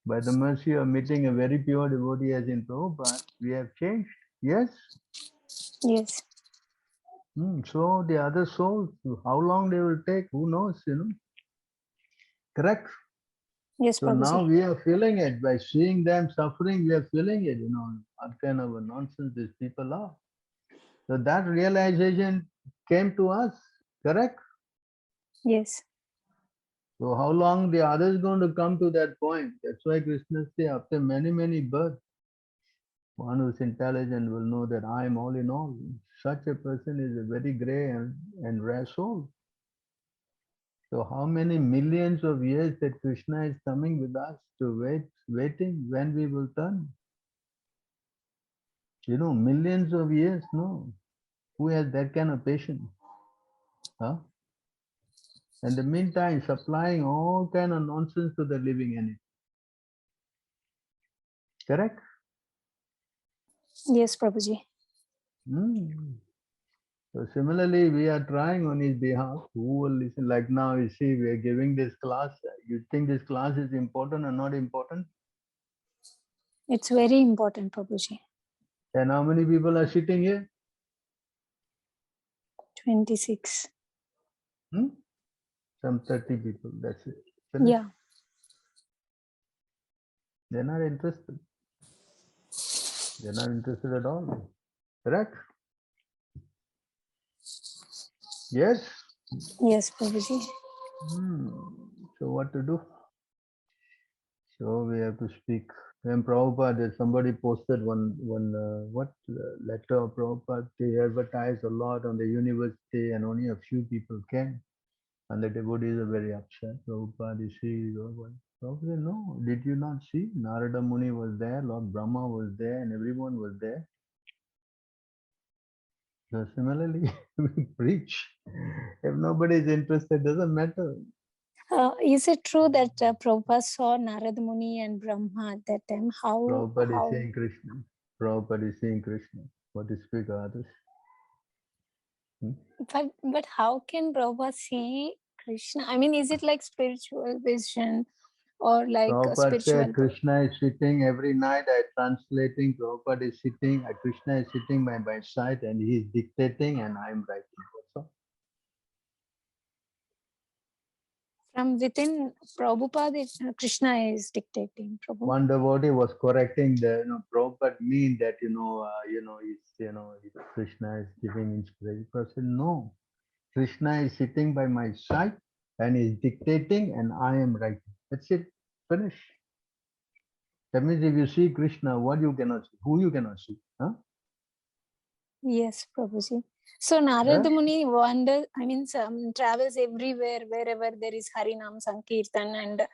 by the mercy of meeting a very pure devotee as in Prabhupada, we have changed. Yes? Yes. So the other souls, how long they will take, who knows, Correct? Yes, So now Prabhuji. we are feeling it. By seeing them suffering, we are feeling it, what kind of a nonsense these people are. So that realization came to us, correct? Yes. So how long the others going to come to that point? That's why Krishna say after many, many births, one who's intelligent will know that I am all in all. Such a person is a very grey and rare soul. So how many millions of years that Krishna is coming with us to waiting when we will turn? Millions of years, no. Who has that kind of patience? Huh? In the meantime, supplying all kind of nonsense to the living entity. Correct? Yes, Prabhuji. So similarly, we are trying on his behalf. Who will listen? Like now, you see, we are giving this class. You think this class is important or not important? It's very important, Prabhuji. And how many people are sitting here? 26. Some 30 people. That's it. Finish. Yeah. They're not interested. They're not interested at all. Correct? Yes? Yes, Prabhuji. So what to do? So we have to speak. When Prabhupada, somebody posted one letter of Prabhupada. They advertised a lot on the university, and only a few people came. And the devotees are very upset. Prabhupada, you see, Prabhupada said, no, did you not see? Narada Muni was there, Lord Brahma was there, and everyone was there. So similarly, we preach. If nobody is interested, doesn't matter. Is it true that Prabhupada saw Narad Muni and Brahma at that time? Prabhupada is saying Krishna. Prabhupada is saying Krishna. What is speak others? But how can Prabhupada see Krishna? I mean, is it like spiritual vision or like a Prabhupada spiritual? said Krishna is sitting every night. I translating. Prabhupada is sitting. Krishna is sitting by my side, and he is dictating, and I am writing. That's all. From within Prabhupada, Krishna is dictating. One devotee was correcting the Prabhupada mean that Krishna is giving inspiration. Prabhupada said, no, Krishna is sitting by my side and is dictating, and I am writing. That's it. Finish. That means if you see Krishna, what you cannot see, who you cannot see, huh? Yes, Prabhuji. So Narada Muni travels everywhere, wherever there is Harinam Sankirtan, and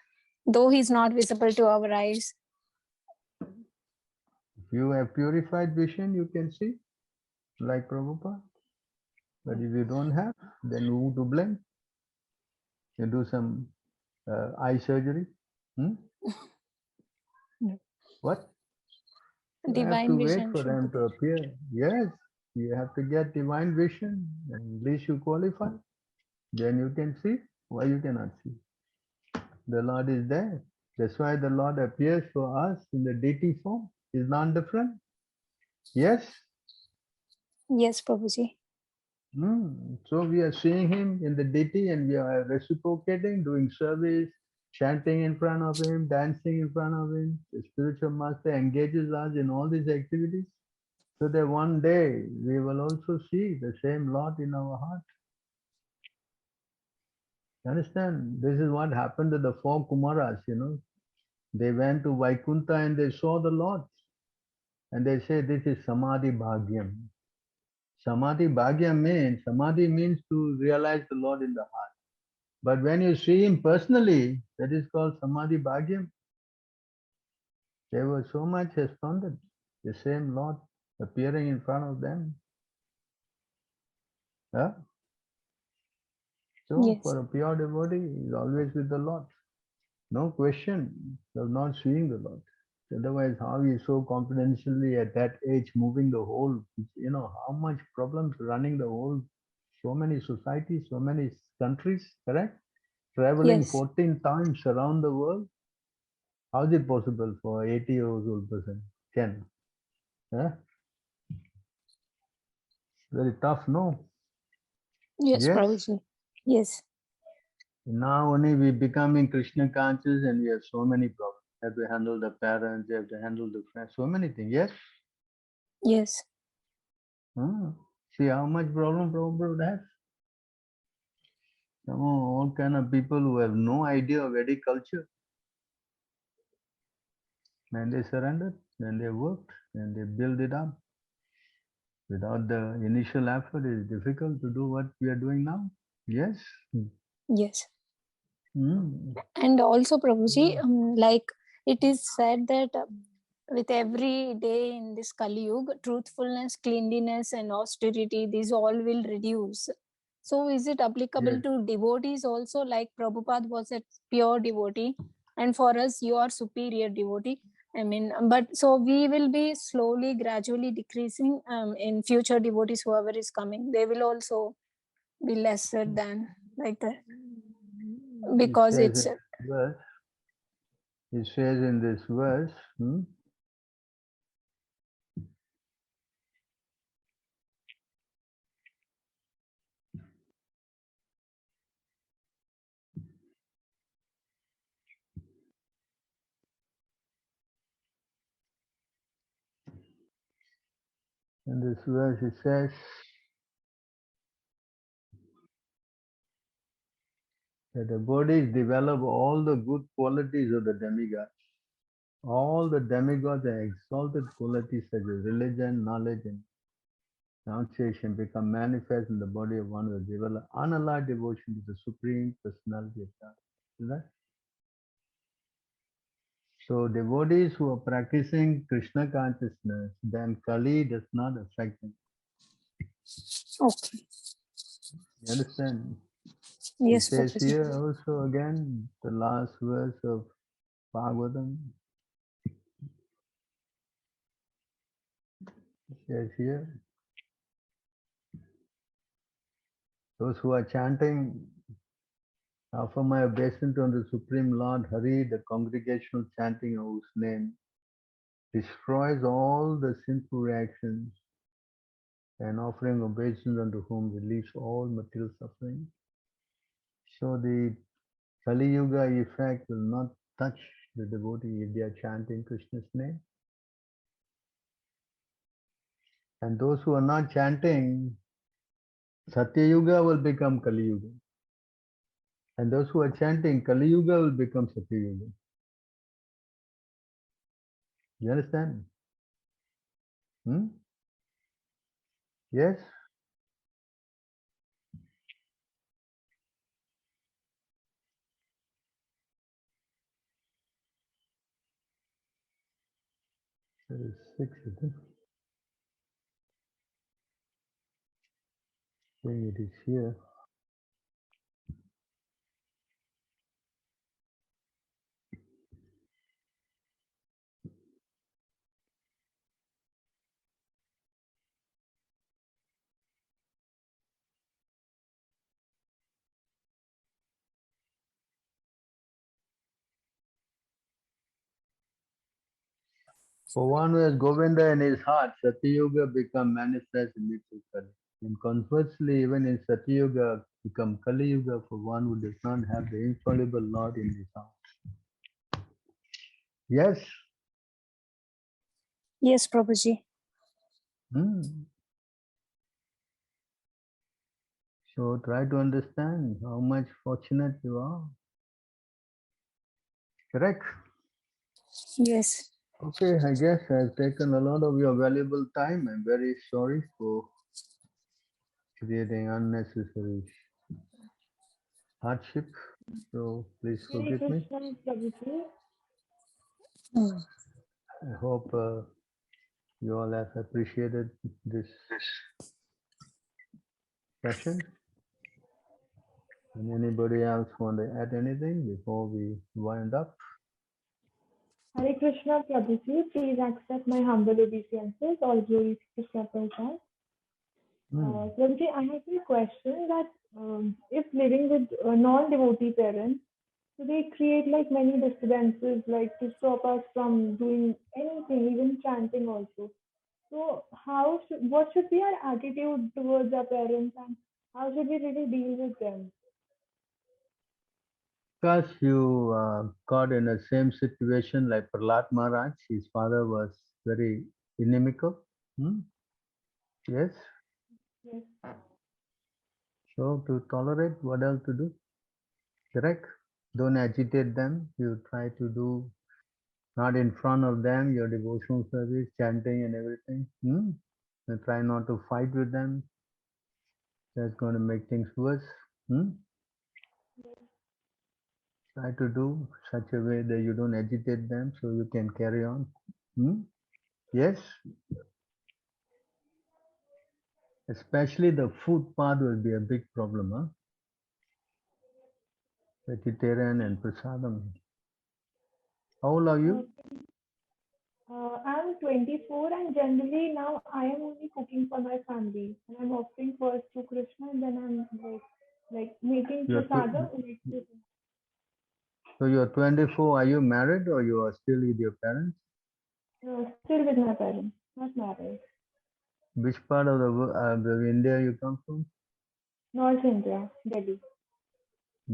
though he's not visible to our eyes. If you have purified vision, you can see, like Prabhupada. But if you don't have, then who to blame? You do some eye surgery. What? You have to Divine wait vision for should them be to appear. Yes, you have to get divine vision, and at least you qualify. Then you can see. Why you cannot see? The Lord is there. That's why the Lord appears for us in the deity form. Is not different. Yes. Yes, Prabhuji. So we are seeing him in the deity and we are reciprocating, doing service, chanting in front of him, dancing in front of him. The spiritual master engages us in all these activities so that one day we will also see the same Lord in our heart. Understand? This is what happened to the four Kumaras, They went to Vaikuntha and they saw the Lord. And they say this is Samadhi Bhagyam. Samadhi means to realize the Lord in the heart. But when you see him personally, that is called Samadhi Bhagyam. They were so much astounded. The same Lord appearing in front of them. Yeah? So Yes. for a pure devotee, he is always with the Lord. No question of not seeing the Lord. Otherwise, how he is so confidentially at that age moving the whole, how much problems running the whole, so many societies, so many countries, correct? Traveling Yes. 14 times around the world. How is it possible for 80 years old person? Can? Yeah? Very tough, no? Yes, Yes? Prabhuji. Yes. Now only we becoming Krishna conscious and we have so many problems. You have to handle the parents, you have to handle the friends, so many things. Yes? Yes. See how much problem Prabhupada has? All kind of people who have no idea of Vedic culture. And they surrendered, and they worked, and they built it up. Without the initial effort, it is difficult to do what we are doing now. Yes? Yes. Mm. And also, Prabhuji, like it is said that with every day in this Kali Yuga, truthfulness, cleanliness, and austerity, these all will reduce. So, is it applicable Yes. to devotees also? Like Prabhupada was a pure devotee, and for us, you are superior devotee. I mean, but so we will be slowly, gradually decreasing in future devotees, whoever is coming, they will also be lesser than like that He because says it's in this verse, he says in this verse, it says that the bodies develop all the good qualities of the demigods. All the demigods are exalted qualities such as religion, knowledge, and renunciation become manifest in the body of one who develop unalloyed devotion to the Supreme Personality of God. Is that? So devotees who are practicing Krishna consciousness, then Kali does not affect them. okay. You understand? He Yes, says Prabhuji. here also again, the last verse of Bhagavatam, he says here, those who are chanting, offer my obeisance on the Supreme Lord Hari, the congregational chanting of whose name destroys all the sinful reactions and offering obeisance unto whom relieves all material suffering. So the Kali Yuga effect will not touch the devotee if they are chanting Krishna's name. And those who are not chanting, Satya Yuga will become Kali Yuga. And those who are chanting, Kali Yuga will become Satya Yuga. You understand? Yes? There is 6, I think. I think it is here. For one who has Govinda in his heart, Satya Yuga become manifest in Kali. And conversely, even in Satyuga, become Kali Yuga for one who does not have the infallible Lord in his heart. Yes. Yes, Prabhuji. Hmm. So try to understand how much fortunate you are. Correct? Yes. Okay, I guess I've taken a lot of your valuable time. I'm very sorry for creating unnecessary hardship. So please Hare forgive me. Krishna, Prabhuji. Mm. I hope you all have appreciated this session. And anybody else want to add anything before we wind up? Hare Krishna, Prabhuji. Please accept my humble obeisances. All glory to Krishna Prabhupada. Prabhuji, I have a question that if living with non-devotee parents, so they create like many disturbances, like to stop us from doing anything, even chanting also. So what should be our attitude towards our parents, and how should we really deal with them? Because you got in the same situation like Prahlad Maharaj, his father was very inimical. Yes. Yes. So to tolerate, what else to do? Correct? Don't agitate them. You try to do not in front of them your devotional service, chanting and everything. And try not to fight with them. That's going to make things worse. Try to do such a way that you don't agitate them so you can carry on. Yes, especially the food part will be a big problem. Vegetarian and prasadam. How old are you? I'm 24, and generally now I am only cooking for my family, and I'm offering first to Krishna, and then I'm like making You're prasadam. so you're 24. Are you married or you are still with your parents? Still with my parents, not married. Which part of the India you come from? North India, Delhi.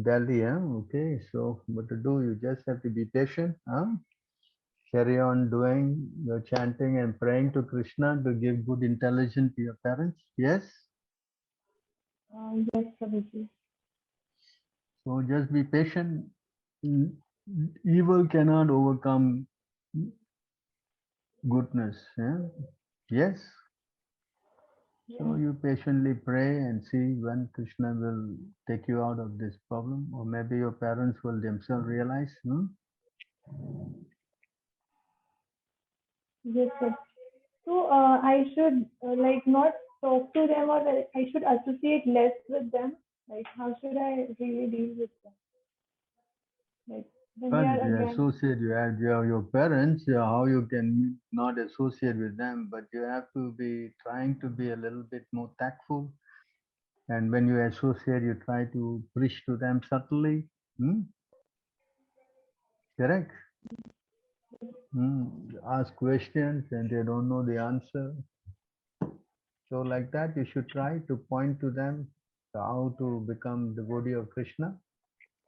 Delhi, huh? Okay, so what to do? You just have to be patient, huh? Carry on doing your chanting and praying to Krishna to give good intelligence to your parents. Yes. Yes, Prabhuji. So just be patient. Evil cannot overcome goodness. Yeah? Yes. So you patiently pray and see when Krishna will take you out of this problem, or maybe your parents will themselves realize. Yes, sir. So I should like not talk to them, or I should associate less with them. Like how should I really deal with them? Like when they But are you again. associate, you have your parents, how you can not associate with them, but you have to be trying to be a little bit more tactful. And when you associate, you try to preach to them subtly. Correct? Ask questions and they don't know the answer. So like that, you should try to point to them how to become devotee of Krishna.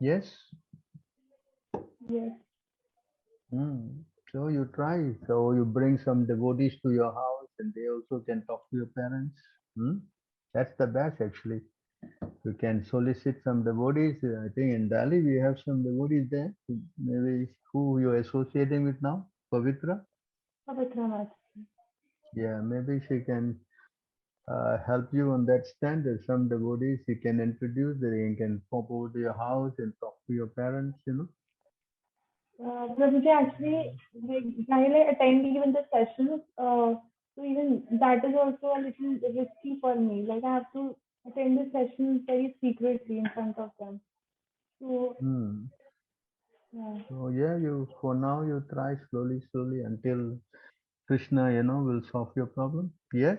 Yes. Yes. So you try. So you bring some devotees to your house, and they also can talk to your parents. That's the best, actually. You can solicit some devotees. I think in Delhi we have some devotees there. Maybe who you're associating with now, Pavitra. Pavitra. Yeah, maybe she can help you on that stand. There's some devotees you can introduce. They can pop over to your house and talk to your parents. Prabhuji, actually, like while I attend even the sessions, so even that is also a little risky for me. Like I have to attend the sessions very secretly in front of them. So yeah. So yeah, you for now you try slowly until Krishna, will solve your problem. Yes.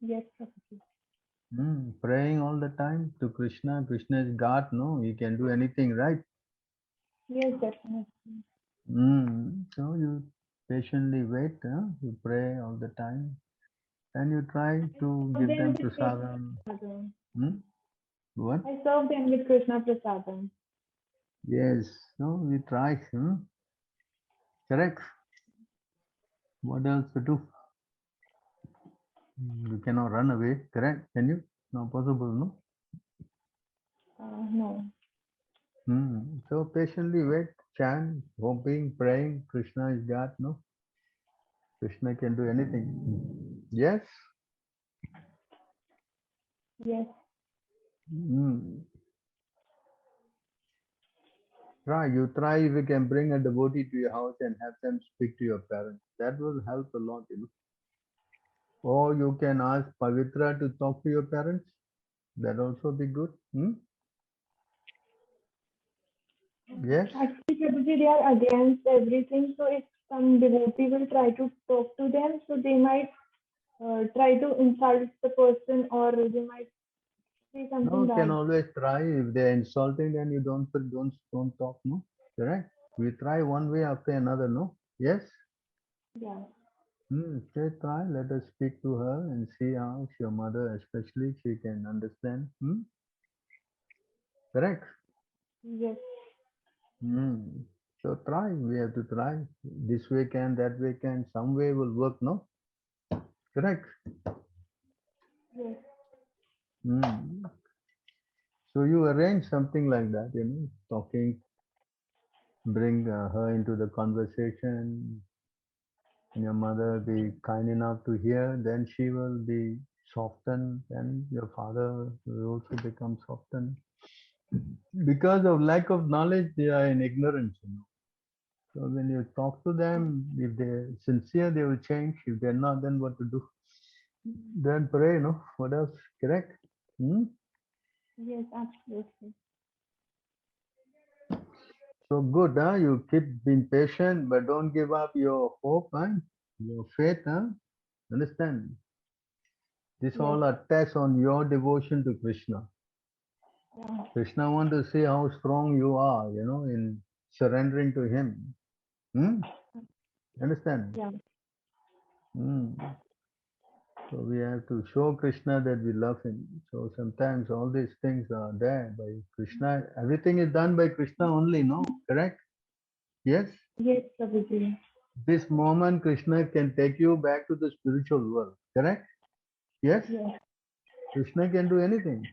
Yes, Prabhuji. Praying all the time to Krishna. Krishna is God, no? He can do anything, right? Yes, definitely. So you patiently wait. You pray all the time. and you try to Serve give them them with prasadam. Prasadam. What? I serve them with Krishna Prasadam. Yes. No, we try. Correct. What else to do? You cannot run away. Correct? Can you? Not possible, no? No. So patiently wait, chant, hoping, praying. Krishna is God, no? Krishna can do anything. Yes? Yes. You try if you can bring a devotee to your house and have them speak to your parents. That will help a lot, Or you can ask Pavitra to talk to your parents. That also be good. Yes? Actually, Prabhuji, they are against everything. So if some devotee will try to talk to them, so they might try to insult the person, or they might say something No, can bad. always try. If they're insulting, then you don't talk, no? Correct? We try one way after another, no? Yes? Yeah. Okay, try. Let us speak to her and see how your mother, especially, she can understand. Correct? Yes. So try. We have to try. This way can, that way can. Some way will work, no? Correct? Yes. So you arrange something like that, talking, bring her into the conversation, and your mother be kind enough to hear, then she will be softened, and your father will also become softened. Because of lack of knowledge, they are in ignorance, So when you talk to them, if they're sincere, they will change. If they're not, then what to do? Then pray, What else? Correct? Yes, absolutely. So good, huh? You keep being patient, but don't give up your hope, huh? Your faith, huh? Understand? This Yes. all are tests on your devotion to Krishna. Yeah. Krishna want to see how strong you are, in surrendering to him. Understand? Yeah. So we have to show Krishna that we love him. So sometimes all these things are there by Krishna. Everything is done by Krishna only, no? Correct? Yes? Yes, Prabhuji. This moment Krishna can take you back to the spiritual world. Correct? Yes? Yes. Krishna can do anything.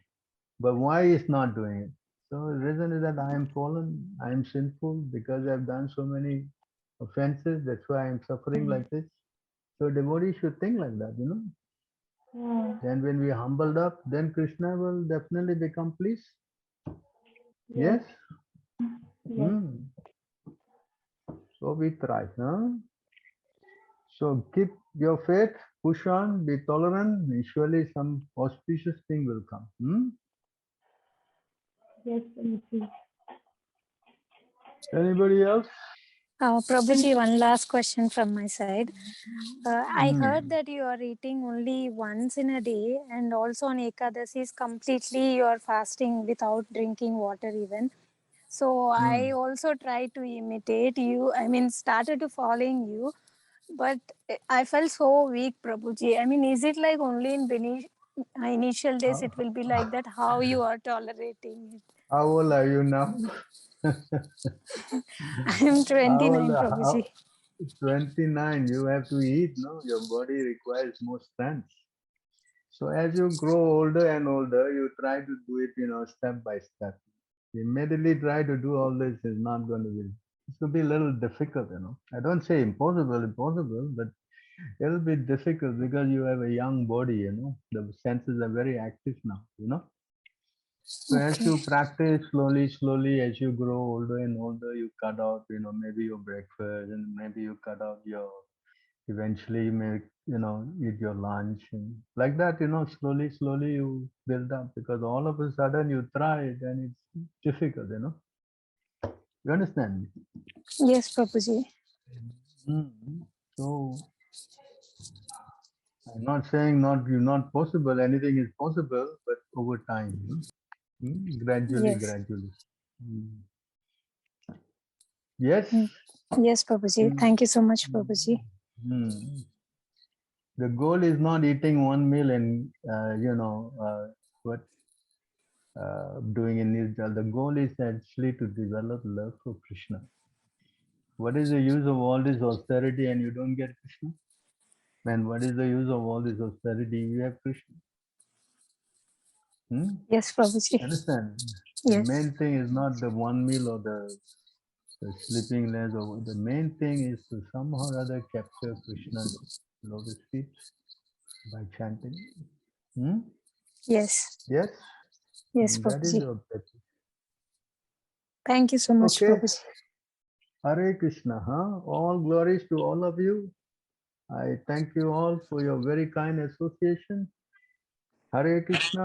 But why is not doing it? So the reason is that I am fallen, I am sinful because I have done so many offenses. That's why I am suffering like this. So devotee should think like that, Yeah. Then when we humbled up, then Krishna will definitely become pleased. Yes. Yes? Yes. So we try. So keep your faith, push on, be tolerant, and surely some auspicious thing will come. Yes, Prabhuji. Anybody else? Prabhuji, one last question from my side. I heard Hmm. that you are eating only once in a day, and also on Ekadasi is completely you are fasting without drinking water even. So I also tried to imitate you. I mean, started to following you, but I felt so weak, Prabhuji. I mean, is it like only in initial days it will be like that? How you are tolerating it? How old are you now? I am How old 29, are, Prabhuji. 29, you have to eat, no? Your body requires more strength. So as you grow older and older, you try to do it, step by step. Immediately try to do all this is not going to be, it's going to be a little difficult, I don't say impossible, but it'll be difficult because you have a young body, the senses are very active now. So as Okay. you practice slowly, as you grow older and older, you cut out, maybe your breakfast, and maybe you cut out your, eventually you may, eat your lunch, and like that, slowly you build up, because all of a sudden you try it and it's difficult, You understand? Yes, Prabhuji. So I'm not saying not possible, anything is possible, but over time, gradually, Yes. gradually. Mm. Yes. Mm. Yes, Prabhuji. Mm. Thank you so much, Prabhuji. Mm. The goal is not eating one meal and doing in Nirjal. The goal is actually to develop love for Krishna. What is the use of all this austerity and you don't get Krishna? And what is the use of all this austerity? You have Krishna. Yes, Prabhuji. Understand? The Yes. main thing is not the one meal or the sleeping less. Or the main thing is to somehow or other capture Krishna's lotus feet by chanting. Yes. Yes? Yes, That is Prabhuji. the objective. Thank you so much, Okay. Prabhuji. Hare Krishna. All glories to all of you. I thank you all for your very kind association. Hare Krishna.